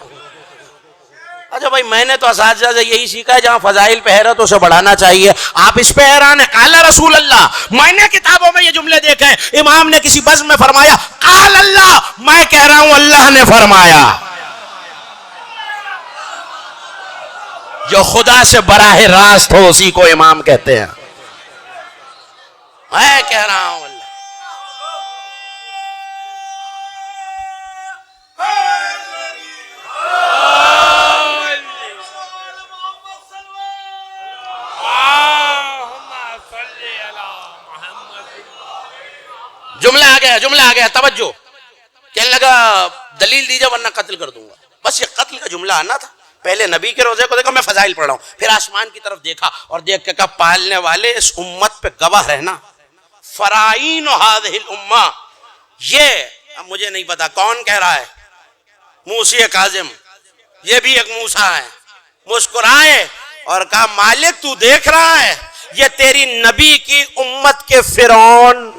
اچھا بھائی میں نے تو اساتذہ سے یہی سیکھا ہے جہاں فضائل پہ ہے تو اسے بڑھانا چاہیے. آپ اس پہ حیران ہیں, قال رسول اللہ. میں نے کتابوں میں یہ جملے دیکھے ہیں, امام نے کسی بزم میں فرمایا قال اللہ, میں کہہ رہا ہوں اللہ نے فرمایا. جو خدا سے براہ راست ہو اسی کو امام کہتے ہیں. میں کہہ رہا ہوں اللہ. جملہ آ گیا توجہ. کہنے لگا دلیل دیجئے ورنہ قتل کر دوں گا. بس یہ قتل کا جملہ آنا تھا. پہلے نبی کے روزے کو دیکھا, میں فضائل پڑھ رہا ہوں, پھر آسمان کی طرف دیکھا اور دیکھ کے کہا پالنے والے اس امت پہ گواہ رہنا, فرائین هذه الامہ. یہ اب مجھے نہیں پتا کون کہہ رہا ہے, موسی کاظم, یہ بھی ایک موسیٰ ہے. مسکرائے اور کہا مالک تو دیکھ رہا ہے یہ تیری نبی کی امت کے فرعون.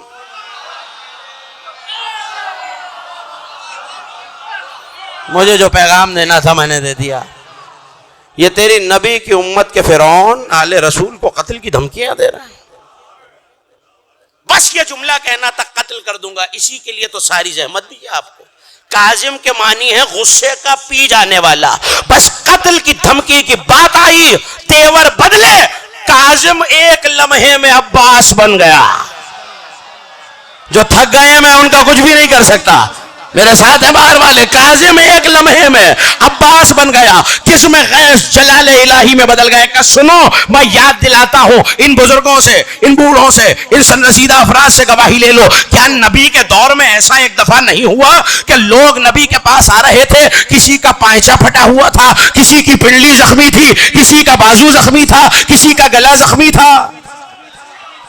مجھے جو پیغام دینا تھا میں نے دے دیا. یہ تیری نبی کی امت کے فرعون آل رسول کو قتل کی دھمکیاں دے رہے ہیں. بس یہ جملہ کہنا تھا قتل کر دوں گا. اسی کے لیے تو ساری زحمت دی ہے آپ کو. کاظم کے معنی ہے غصے کا پی جانے والا. بس قتل کی دھمکی کی بات آئی, تیور بدلے, کاظم ایک لمحے میں عباس بن گیا. جو تھک گئے میں ان کا کچھ بھی نہیں کر سکتا. میرے ساتھ ہیں باہر والے, کاظم ایک لمحے میں عباس بن گیا. جس میں غیث جلال الہی میں بدل گئے. کہ سنو میں یاد دلاتا ہوں ان بزرگوں سے, ان بوڑھوں سے, ان سنرسیدہ افراد سے گواہی لے لو. کیا نبی کے دور میں ایسا ایک دفعہ نہیں ہوا کہ لوگ نبی کے پاس آ رہے تھے, کسی کا پائچہ پھٹا ہوا تھا, کسی کی پنڈلی زخمی تھی, کسی کا بازو زخمی تھا, کسی کا گلا زخمی تھا؟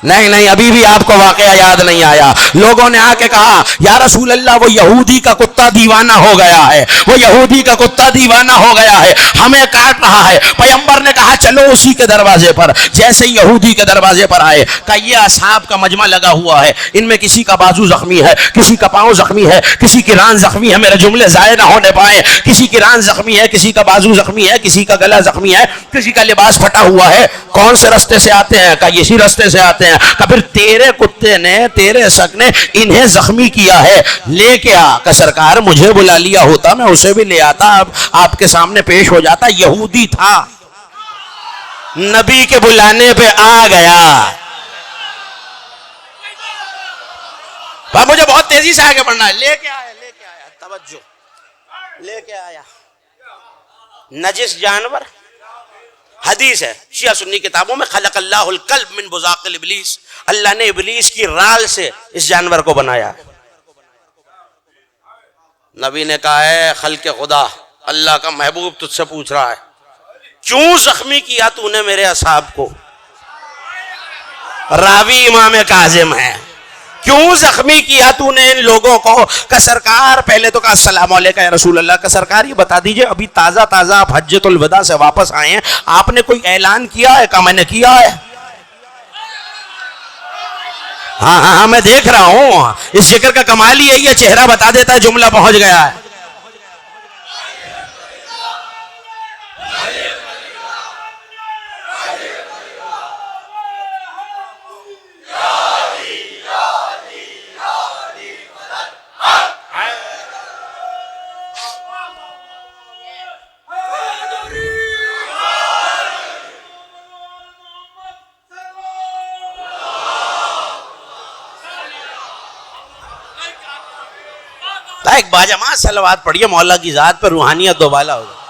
نہیں ابھی بھی آپ کو واقعہ یاد نہیں آیا. لوگوں نے آ کے کہا یا رسول اللہ وہ یہودی کا کتا دیوانہ ہو گیا ہے, وہ یہودی کا کتا دیوانہ ہو گیا ہے, ہمیں کاٹ رہا ہے. پیغمبر نے کہا چلو اسی کے دروازے پر. جیسے یہودی کے دروازے پر آئے, کہ یہ اصحاب کا مجمع لگا ہوا ہے, ان میں کسی کا بازو زخمی ہے, کسی کا پاؤں زخمی ہے, کسی کی ران زخمی ہے, میرے جملے ضائع نہ ہونے پائے, کسی کی ران زخمی ہے, کسی کا بازو زخمی ہے, کسی کا گلا زخمی ہے, کسی کا لباس پھٹا ہوا ہے. کون سے رستے سے آتے ہیں؟ کہ اسی رستے سے آتے ہیں. ہیں. کہ پھر تیرے کتے نے تیرے شک نے انہیں زخمی کیا ہے, لے کے آ. کہ سرکار مجھے بلا لیا ہوتا میں اسے بھی لے آتا, اب آپ کے سامنے پیش ہو جاتا. یہودی تھا, نبی کے بلانے پہ آ گیا. مجھے بہت تیزی سے آگے بڑھنا ہے. لے کے آیا توجہ, لے کے آیا نجس جانور. حدیث ہے شیعہ سنی کتابوں میں, خلق اللہ الکلب من بزاق ابلیس, اللہ نے ابلیس کی رال سے اس جانور کو بنایا. نبی نے کہا ہے خلق خدا, اللہ کا محبوب تجھ سے پوچھ رہا ہے کیوں زخمی کیا تو نے میرے اصحاب کو. راوی امام کاظم ہے, کیوں زخمی کیا تو نے ان لوگوں کو. کہ سرکار پہلے تو کہا السلام علیکم یا رسول اللہ. کہ سرکار یہ بتا دیجئے ابھی تازہ تازہ آپ حجۃ الوداع سے واپس آئے ہیں, آپ نے کوئی اعلان کیا ہے؟ کہا میں نے کیا ہے. ہاں میں دیکھ رہا ہوں. اس ذکر کا کمال ہی یہی ہے, چہرہ بتا دیتا ہے جملہ پہنچ گیا ہے. ایک باجماعت صلوات پڑھیے مولا کی ذات پر, روحانیت دوبالا ہو جائے.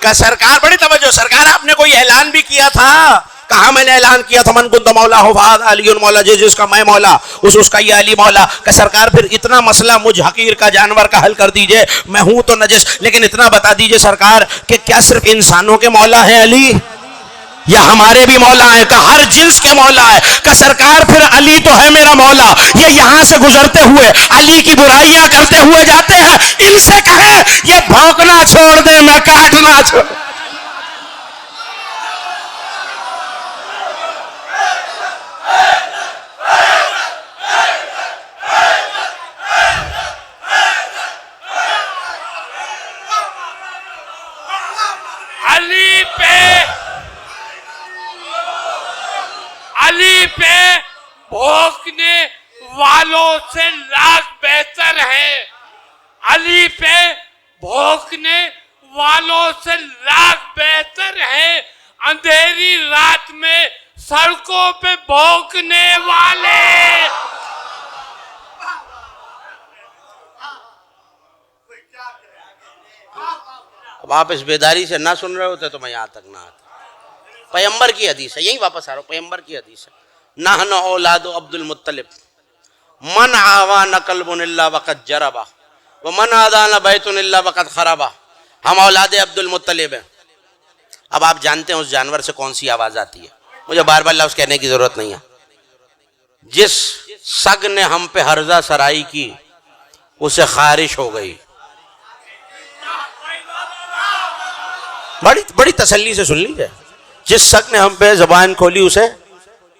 کہ سرکار بڑی توجہ, سرکار آپ نے کوئی اعلان بھی کیا تھا؟ کہاں میں نے اعلان کیا تھا من کنت مولا ہو فہذا علی مولا, جس کا میں مولا اس کا یہ علی مولا. کہ سرکار پھر اتنا مسئلہ مجھ حقیر کا جانور کا حل کر دیجئے, میں ہوں تو نجس لیکن اتنا بتا دیجئے سرکار کہ کیا صرف انسانوں کے مولا ہے علی یا ہمارے بھی مولا ہیں؟ کہ ہر جنس کے مولا ہے. کہ سرکار پھر علی تو ہے میرا مولا, یہ یہاں سے گزرتے ہوئے علی کی برائیاں کرتے ہوئے جاتے ہیں, ان سے کہیں یہ بھونکنا چھوڑ دیں, میں کاٹنا چھوڑ. علی پہ بھونکنے والوں سے لاکھ بہتر ہے. علی پہ بھونکنے والوں سے لاکھ بہتر ہے اندھیری رات میں سڑکوں پہ بھونکنے والے. اب آپ اس بیداری سے نہ سن رہے ہوتے تو میں یہاں تک نہ آتا. پیغمبر کی حدیث ہے, یہی واپس آ رہا ہوں, پیغمبر کی حدیث ہے. نحن اولاد عبد المطلب من آوان قلب الا وقد جربا ومن آدان بیت الا وقد خربا. ہم اولاد عبد المطلب ہیں. اب آپ جانتے ہیں اس جانور سے کون سی آواز آتی ہے, مجھے بار بار لفظ کہنے کی ضرورت نہیں ہے. جس سگ نے ہم پہ ہرزہ سرائی کی اسے خارش ہو گئی. بڑی تسلی سے سن لیجیے, جس سگ نے ہم پہ زبان کھولی اسے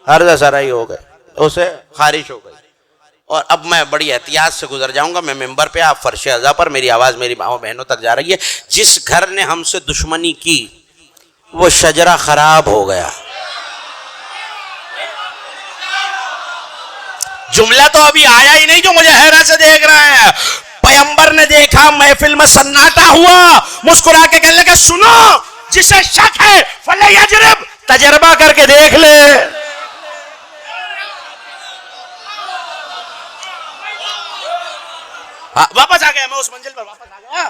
ہرزہ سرائی ہو گئے, اسے خارش ہو گئی. اور اب میں بڑی احتیاط سے گزر جاؤں گا, میں ممبر پہ, آپ فرش عزا پر, میری آواز میری ماؤں بہنوں تک جا رہی ہے. جس گھر نے ہم سے دشمنی کی وہ شجرہ خراب ہو گیا. جملہ تو ابھی آیا ہی نہیں جو مجھے حیرت سے دیکھ رہے ہیں. پیغمبر نے دیکھا محفل میں سناٹا ہوا, مسکرا کے کہنے لگا سنو جسے شک ہے فلیجرب, تجربہ کر کے دیکھ لے. واپس آ گیا, میں اس منزل پر واپس آ گیا.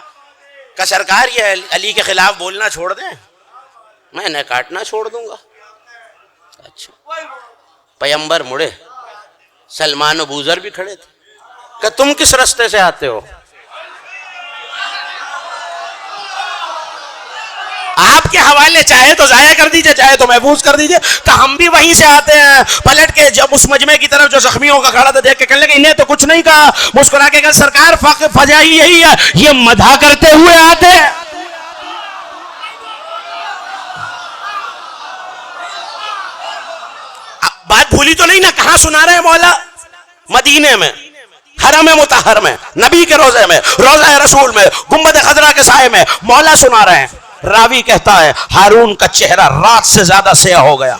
کہ سرکار یہ علی کے خلاف بولنا چھوڑ دیں, میں نے کاٹنا چھوڑ دوں گا. اچھا, پیغمبر مڑے, سلمان و بوذر بھی کھڑے تھے. کہ تم کس رستے سے آتے ہو؟ آپ کے حوالے چاہے تو ضائع کر دیجئے, چاہے تو محفوظ کر دیجئے. کہ ہم بھی وہیں سے آتے ہیں. پلٹ کے جب اس مجمع کی طرف جو زخمیوں کا کھڑا تھا دیکھ کے کہنے لگے انہیں تو کچھ نہیں کہا. مسکرا کے کہا سرکار فجا ہی یہی ہے, یہ مدح کرتے ہوئے آتے ہیں. بات بھولی تو نہیں نا, کہاں سنا رہے ہیں مولا؟ مدینے میں, حرم مطہر میں, نبی کے روزے میں, روزہ رسول میں, گنبد خضرا کے سائے میں مولا سنا رہے ہیں. راوی کہتا ہے ہارون کا چہرہ رات سے زیادہ سیاہ ہو گیا.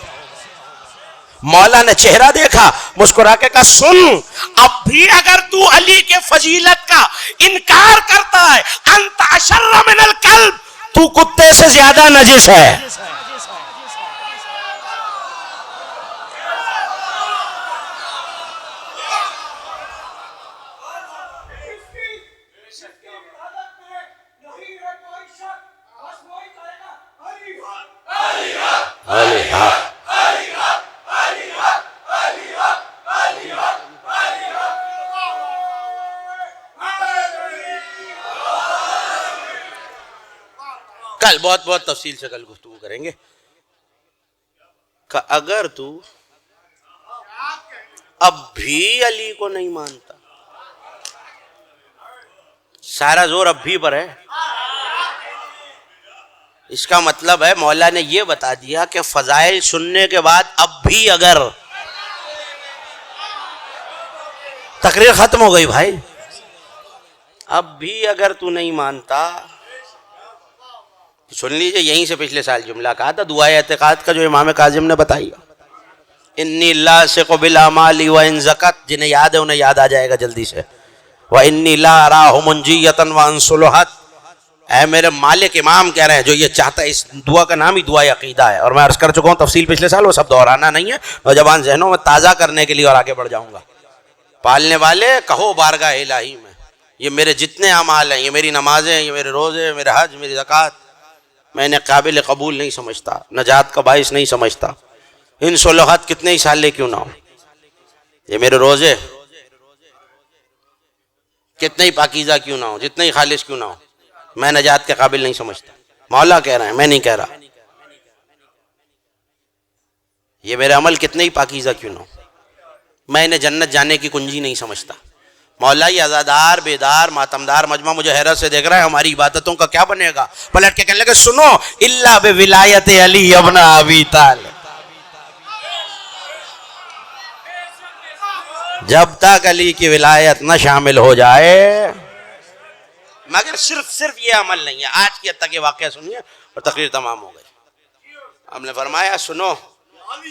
مولا نے چہرہ دیکھا, مسکرا کے کہا سن, اب بھی اگر تو علی کے فضیلت کا انکار کرتا ہے, انت اشر من الکلب, تو کتے سے زیادہ نجس ہے. کل بہت تفصیل سے کل گفتگو کریں گے کہ اگر تو اب بھی علی کو نہیں مانتا, سارا زور اب بھی پر ہے, اس کا مطلب ہے مولا نے یہ بتا دیا کہ فضائل سننے کے بعد اب بھی اگر, تقریر ختم ہو گئی بھائی, اب بھی اگر تو نہیں مانتا, سن لیجئے یہیں سے پچھلے سال جملہ کہا تھا دعائے اعتقاد کا جو امام کاظم نے بتائی, انی لاصق بالاعمال وان زکت, جنہیں یاد ہے انہیں یاد آ جائے گا جلدی سے, وانی لا اراہ منجیۃ وان صلحت. اے میرے مالک امام کہہ رہے ہیں جو یہ چاہتا ہے, اس دعا کا نام ہی دعائے عقیدہ ہے, اور میں عرض کر چکا ہوں تفصیل پچھلے سال, وہ سب دہرانا نہیں ہے, نوجوان ذہنوں میں تازہ کرنے کے لیے اور آگے بڑھ جاؤں گا. پالنے والے کہو بارگاہ الہی میں, یہ میرے جتنے اعمال ہیں, یہ میری نمازیں, یہ میرے روزے, میرے حج, میری زکوٰۃ, میں انہیں قابل قبول نہیں سمجھتا, نجات کا باعث نہیں سمجھتا, ان صلوحات کتنے ہی سال لے کیوں نہ ہو, یہ میرے روزے کتنے ہی پاکیزہ کیوں نہ ہو, جتنے ہی خالص کیوں نہ ہو, میں نجات کے قابل نہیں سمجھتا. مولا کہہ رہے ہیں, میں نہیں کہہ رہا, یہ میرے عمل کتنے ہی پاکیزہ کیوں نہ ہو, میں انہیں جنت جانے کی کنجی نہیں سمجھتا. مولا یہ عزادار, بیدار, ماتمدار مجمع مجھے حیرت سے دیکھ رہا ہے, ہماری عبادتوں کا کیا بنے گا؟ پلٹ کے کہنے لگے سنو, الا بولایت علی ابن ابی طالب, جب تک علی کی ولایت نہ شامل ہو جائے, مگر صرف یہ عمل نہیں ہے. آج کی حد تک یہ واقعہ سنیے اور تقریر تمام ہو گئی. ہم نے فرمایا سنو,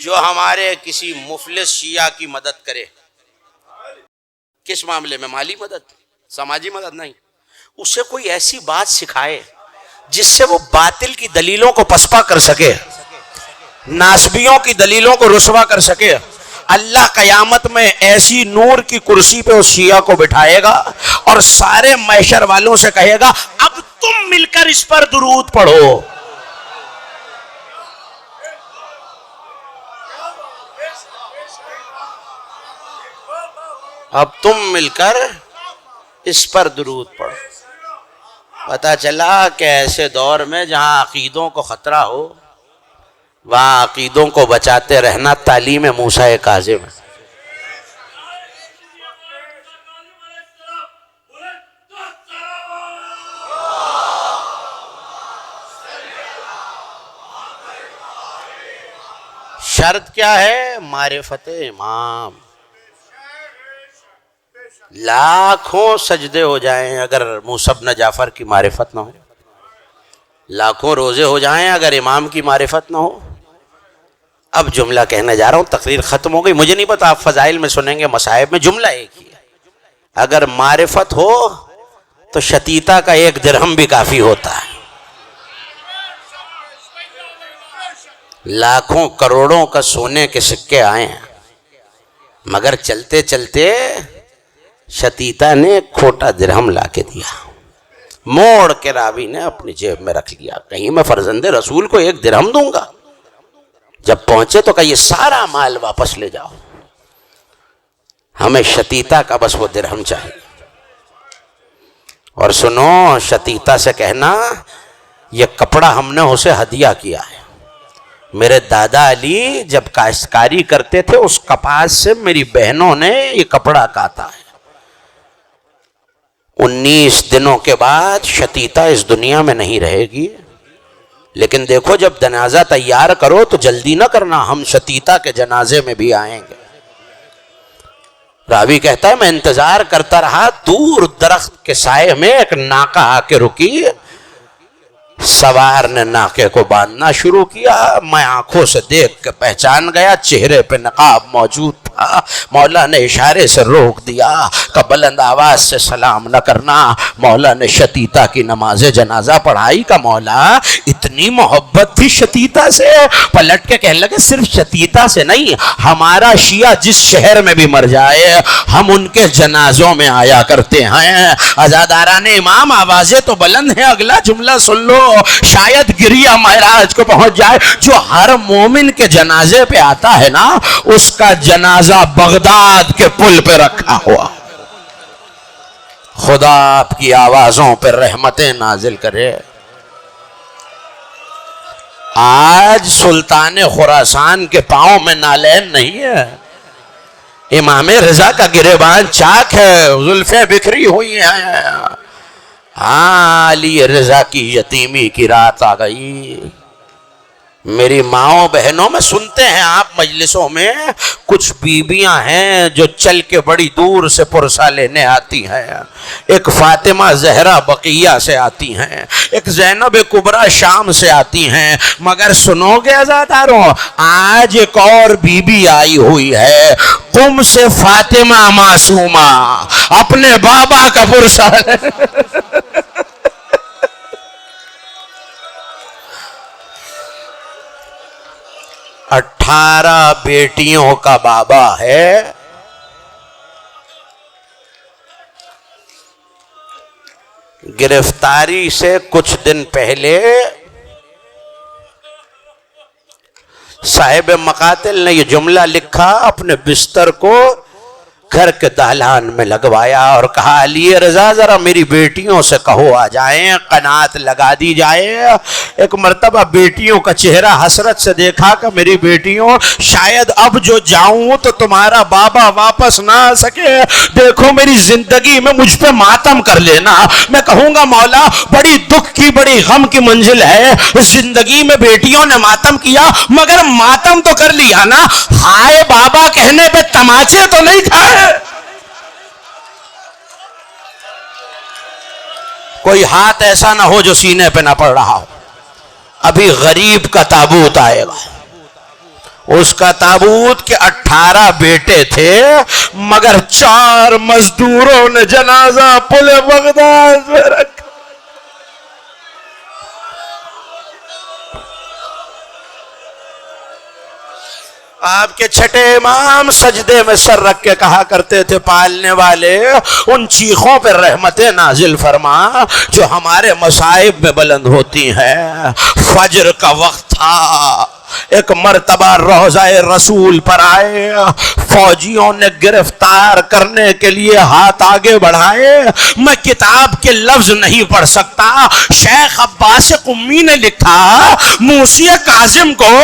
جو ہمارے کسی مفلس شیعہ کی مدد کرے, کس معاملے میں؟ مالی مدد, سماجی مدد نہیں, اسے کوئی ایسی بات سکھائے جس سے وہ باطل کی دلیلوں کو پسپا کر سکے, ناسبیوں کی دلیلوں کو رسوا کر سکے, اللہ قیامت میں ایسی نور کی کرسی پہ اس شیعہ کو بٹھائے گا اور سارے محشر والوں سے کہے گا اب تم مل کر اس پر درود پڑھو. اب تم مل کر اس پر درود پڑھو. پتہ چلا کہ ایسے دور میں جہاں عقیدوں کو خطرہ ہو, وہاں عقیدوں کو بچاتے رہنا تعلیم موسیٰ کاظم ہے. شرط کیا ہے؟ معرفت امام. لاکھوں سجدے ہو جائیں اگر موسیٰ بن جعفر کی معرفت نہ ہو, لاکھوں روزے ہو جائیں اگر امام کی معرفت نہ ہو. اب جملہ کہنے جا رہا ہوں, تقریر ختم ہو گئی, مجھے نہیں پتا آپ فضائل میں سنیں گے, مصائب میں جملہ ایک ہی ہے. اگر معرفت ہو تو شتیتا کا 1 درہم بھی کافی ہوتا ہے. لاکھوں کروڑوں کا سونے کے سکے آئے ہیں, مگر چلتے چلتے شتیتا نے ایک کھوٹا درہم لا کے دیا, موڑ کے راوی نے اپنی جیب میں رکھ لیا, کہیں میں فرزند رسول کو 1 درہم دوں گا. جب پہنچے تو کہا یہ سارا مال واپس لے جاؤ, ہمیں شتیتا کا بس وہ درہم چاہیے. اور سنو, شتیتا سے کہنا یہ کپڑا ہم نے اسے ہدیہ کیا ہے, میرے دادا علی جب کاشتکاری کرتے تھے اس کپاس سے میری بہنوں نے یہ کپڑا کاتا ہے. 19 دنوں کے بعد شتیتا اس دنیا میں نہیں رہے گی, لیکن دیکھو جب جنازہ تیار کرو تو جلدی نہ کرنا, ہم شتیتا کے جنازے میں بھی آئیں گے. راوی کہتا ہے میں انتظار کرتا رہا, دور درخت کے سائے میں ایک ناقہ آ کے رکی, سوار نے ناکے کو باندھنا شروع کیا. میں آنکھوں سے دیکھ کے پہچان گیا چہرے پہ نقاب موجود تھا. مولا نے اشارے سے روک دیا کہ بلند آواز سے سلام نہ کرنا. مولا نے شتیتا کی نماز جنازہ پڑھائی. کا مولا اتنی محبت تھی شتیتا سے. پلٹ کے کہنے لگے صرف شتیتا سے نہیں، ہمارا شیعہ جس شہر میں بھی مر جائے ہم ان کے جنازوں میں آیا کرتے ہیں. عزاداران امام آوازیں تو بلند ہیں، اگلا جملہ سن لو شاید گریہ معراج کو پہنچ جائے. جو ہر مومن کے جنازے پہ آتا ہے نا اس کا جنازہ بغداد کے پل پہ رکھا ہوا. خدا آپ کی آوازوں پہ رحمتیں نازل کرے. آج سلطان خراسان کے پاؤں میں نالین نہیں ہے. امام رضا کا گریبان چاک ہے، زلفیں بکھری ہوئی ہیں. ہاں علی رضا کی یتیمی کی رات آ گئی. میری ماؤں بہنوں میں سنتے ہیں آپ مجلسوں میں کچھ بیویاں ہیں جو چل کے بڑی دور سے پرسہ لینے آتی ہیں. ایک فاطمہ زہرا بقیہ سے آتی ہیں، ایک زینب کبریٰ شام سے آتی ہیں. مگر سنو گے عزاداروں، آج ایک اور بیوی آئی ہوئی ہے قم سے، فاطمہ معصومہ اپنے بابا کا پرسہ 18 بیٹیوں کا بابا ہے. گرفتاری سے کچھ دن پہلے صاحب مقاتل نے یہ جملہ لکھا، اپنے بستر کو گھر کے دالان میں لگوایا اور کہا علی رضا ذرا میری بیٹیوں سے کہو آ جائیں، قناعت لگا دی جائے. ایک مرتبہ بیٹیوں کا چہرہ حسرت سے دیکھا کہ میری بیٹیوں شاید اب جو جاؤں تو تمہارا بابا واپس نہ آ سکے، دیکھو میری زندگی میں مجھ پہ ماتم کر لینا. میں کہوں گا مولا بڑی دکھ کی بڑی غم کی منزل ہے، زندگی میں بیٹیوں نے ماتم کیا مگر ماتم تو کر لیا نا، ہائے بابا کہنے پہ تماچے تو نہیں کھائے. کوئی ہاتھ ایسا نہ ہو جو سینے پہ نہ پڑ رہا ہو. ابھی غریب کا تابوت آئے گا، اس کا تابوت کے 18 بیٹے تھے مگر 4 مزدوروں نے جنازہ پل بغداد میں رکھا. آپ کے چھٹے امام سجدے میں سر رکھ کے کہا کرتے تھے پالنے والے ان چیخوں پہ رحمتیں نازل فرما جو ہمارے مصائب میں بلند ہوتی ہیں. فجر کا وقت تھا، ایک مرتبہ روضہ رسول پر آئے، فوجیوں نے گرفتار کرنے کے لیے ہاتھ آگے بڑھائے. میں کتاب کے لفظ نہیں پڑھ سکتا، شیخ عباس قمی نے لکھا موسی کاظم کو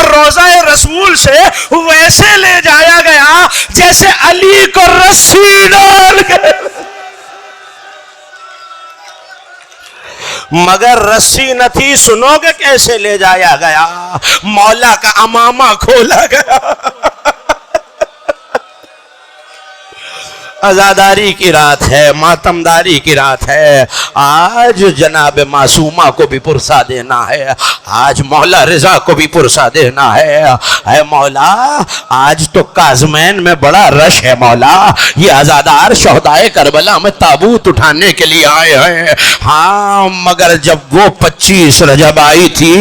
روضہ رسول سے ویسے لے جایا گیا جیسے علی کو رسی ڈال کے، مگر رسی نہ تھی. سنو گے کیسے لے جایا گیا؟ مولا کا امامہ کھولا گیا. عزاداری کی رات ہے، ماتمداری کی رات ہے. آج جناب معصومہ کو بھی پرسہ دینا ہے، آج مولا رضا کو بھی پرسہ دینا ہے. اے مولا آج تو کاظمین میں بڑا رش ہے مولا، یہ عزادار شہدائے کربلا میں تابوت اٹھانے کے لیے آئے ہیں. ہاں مگر جب وہ 25 رجب آئی تھی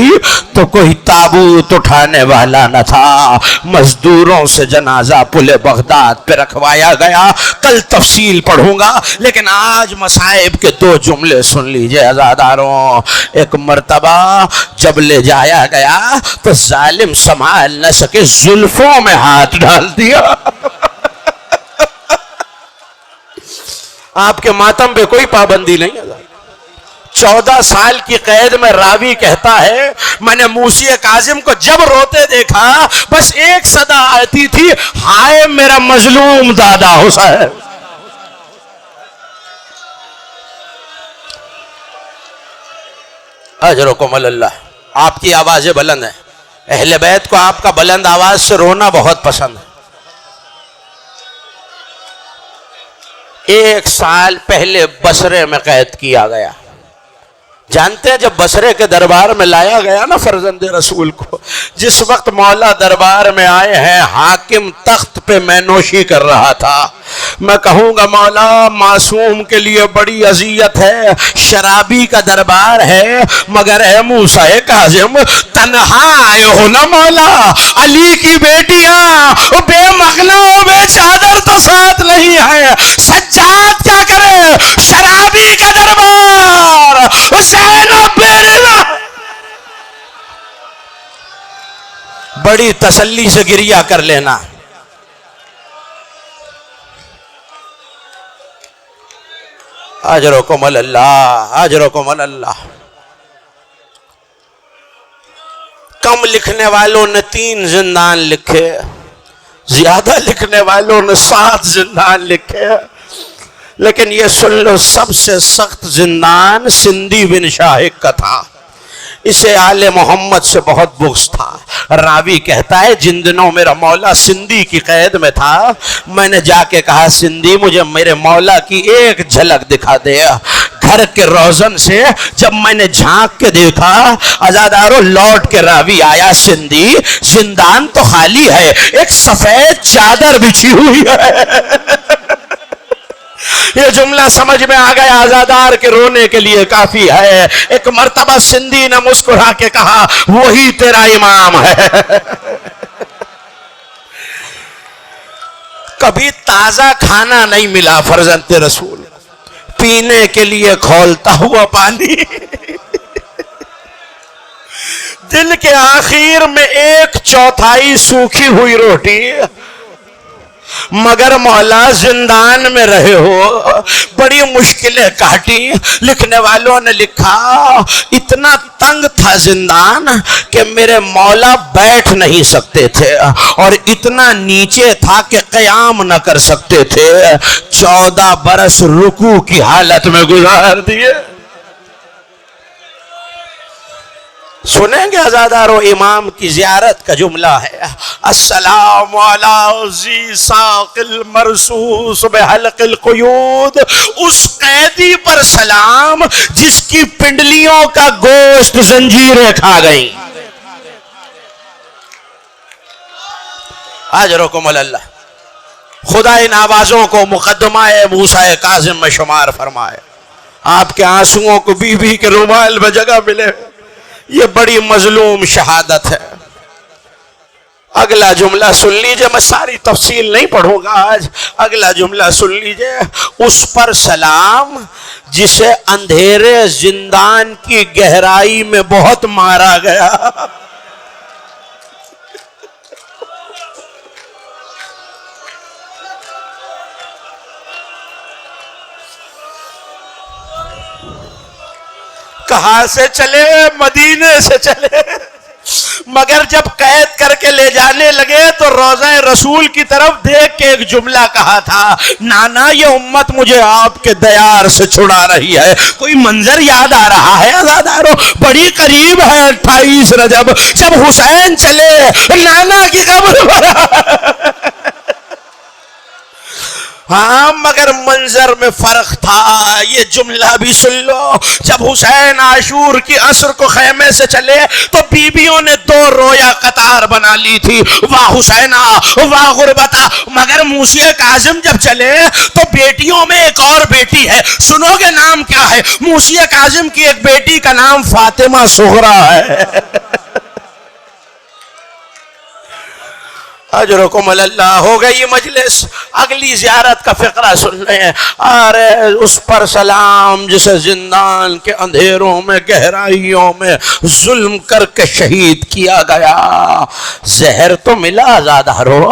تو کوئی تابوت اٹھانے والا نہ تھا. مزدوروں سے جنازہ پل بغداد پہ رکھوایا گیا. کل تفصیل پڑھوں گا لیکن آج مصائب کے 2 جملے سن لیجئے عزاداروں. ایک مرتبہ جب لے جایا گیا تو ظالم سنبھال نہ سکے، زلفوں میں ہاتھ ڈال دیا. آپ کے ماتم پہ کوئی پابندی نہیں ہے. 14 سال کی قید میں راوی کہتا ہے میں نے موسی کاظم کو جب روتے دیکھا بس ایک صدا آتی تھی، ہائے میرا مظلوم دادا حسین. اجرکم اللہ. آپ کی آوازیں بلند ہیں، اہل بیت کو آپ کا بلند آواز سے رونا بہت پسند ہے. 1 سال پہلے بصرے میں قید کیا گیا. جانتے ہیں جب بصرے کے دربار میں لایا گیا نا فرزند رسول کو، جس وقت مولا دربار میں آئے ہیں حاکم تخت پہ مینوشی کر رہا تھا. میں کہوں گا مولا معصوم کے لیے بڑی اذیت ہے، شرابی کا دربار ہے، مگر اے موسیٰ کاظم تنہا آئے ہو نا مولا، علی کی بیٹیاں بے مغنا بے چادر تو ساتھ نہیں ہے، سجاد کیا کرے، شرابی کا دربار، زینب بیرنا. بڑی تسلی سے گریہ کر لینا. اجرکم اللہ، اجرکم اللہ. کم لکھنے والوں نے 3 زندان لکھے، زیادہ لکھنے والوں نے 7 زندان لکھے، لیکن یہ سن لو سب سے سخت زندان سندھی بن شاہق کا تھا. اسے آل محمد سے بہت بغض تھا. راوی کہتا ہے جن دنوں میرا مولا سندھی کی قید میں تھا، میں نے جا کے کہا سندھی مجھے میرے مولا کی ایک جھلک دکھا دے. گھر کے روزن سے جب میں نے جھانک کے دیکھا، عزادارو لوٹ کے راوی آیا سندھی زندان تو خالی ہے، ایک سفید چادر بچھی ہوئی ہے. یہ جملہ سمجھ میں آ گیا عزادار کے رونے کے لیے کافی ہے. ایک مرتبہ سندھی نے مسکرا کے کہا وہی تیرا امام ہے. کبھی تازہ کھانا نہیں ملا فرزند رسول، پینے کے لیے کھولتا ہوا پانی. دن کے آخر میں 1/4 سوکھی ہوئی روٹی، مگر مولا زندان میں رہے ہو، بڑی مشکلیں کاٹی. لکھنے والوں نے لکھا اتنا تنگ تھا زندان کہ میرے مولا بیٹھ نہیں سکتے تھے، اور اتنا نیچے تھا کہ قیام نہ کر سکتے تھے. 14 برس رکوع کی حالت میں گزار دیے. سنیں گے عزادارو امام کی زیارت کا جملہ ہے، السلام علی ذی ساق المرصوص بحلق القیود. اس قیدی پر سلام جس کی پنڈلیوں کا گوشت زنجیریں کھا گئیں. اجرکم اللہ. خدا ان آوازوں کو مقدمہ موسیٰ کاظم میں شمار فرمائے. آپ کے آنسوؤں کو بی بی کے رومال میں جگہ ملے، یہ بڑی مظلوم شہادت ہے. اگلا جملہ سن لیجئے، میں ساری تفصیل نہیں پڑھوں گا آج. اگلا جملہ سن لیجئے، اس پر سلام جسے اندھیرے زندان کی گہرائی میں بہت مارا گیا. کہاں سے چلے؟ مدینے سے چلے. مگر جب قید کر کے لے جانے لگے تو روضہ رسول کی طرف دیکھ کے ایک جملہ کہا تھا، نانا یہ امت مجھے آپ کے دیار سے چھڑا رہی ہے. کوئی منظر یاد آ رہا ہے عزادارو؟ بڑی قریب ہے 28 رجب جب حسین چلے نانا کی قبر پر. ہاں مگر منظر میں فرق تھا. یہ جملہ بھی سن لو، جب حسین عاشور کی عصر کو خیمے سے چلے تو بیویوں نے 2 رویا قطار بنا لی تھی، واہ حسینہ واہ غربتہ. مگر موسیٰ کاظم جب چلے تو بیٹیوں میں ایک اور بیٹی ہے. سنو گے نام کیا ہے؟ موسیٰ کاظم کی ایک بیٹی کا نام فاطمہ صغریٰ ہے. اجرکم اللہ. ہو گئی مجلس. اگلی زیارت کا فقرہ سن لیں. ارے اس پر سلام جسے زندان کے اندھیروں میں گہرائیوں میں ظلم کر کے شہید کیا گیا. زہر تو ملا عزادارو،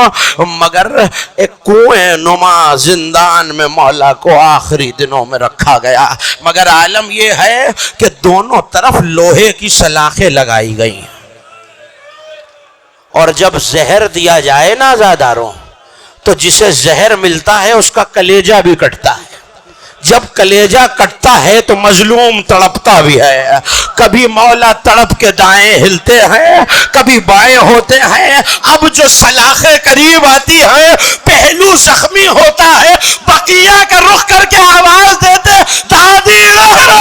مگر ایک کنویں نما زندان میں مولا کو آخری دنوں میں رکھا گیا. مگر عالم یہ ہے کہ دونوں طرف لوہے کی سلاخیں لگائی گئی، اور جب زہر دیا جائے نا عزاداروں تو جسے زہر ملتا ہے اس کا کلیجہ بھی کٹتا ہے. جب کلیجہ کٹتا ہے تو مظلوم تڑپتا بھی ہے. کبھی مولا تڑپ کے دائیں ہلتے ہیں، کبھی بائیں ہوتے ہیں. اب جو سلاخیں قریب آتی ہیں پہلو زخمی ہوتا ہے، بقیہ کا رخ کر کے آواز دیتے دادی زہرا.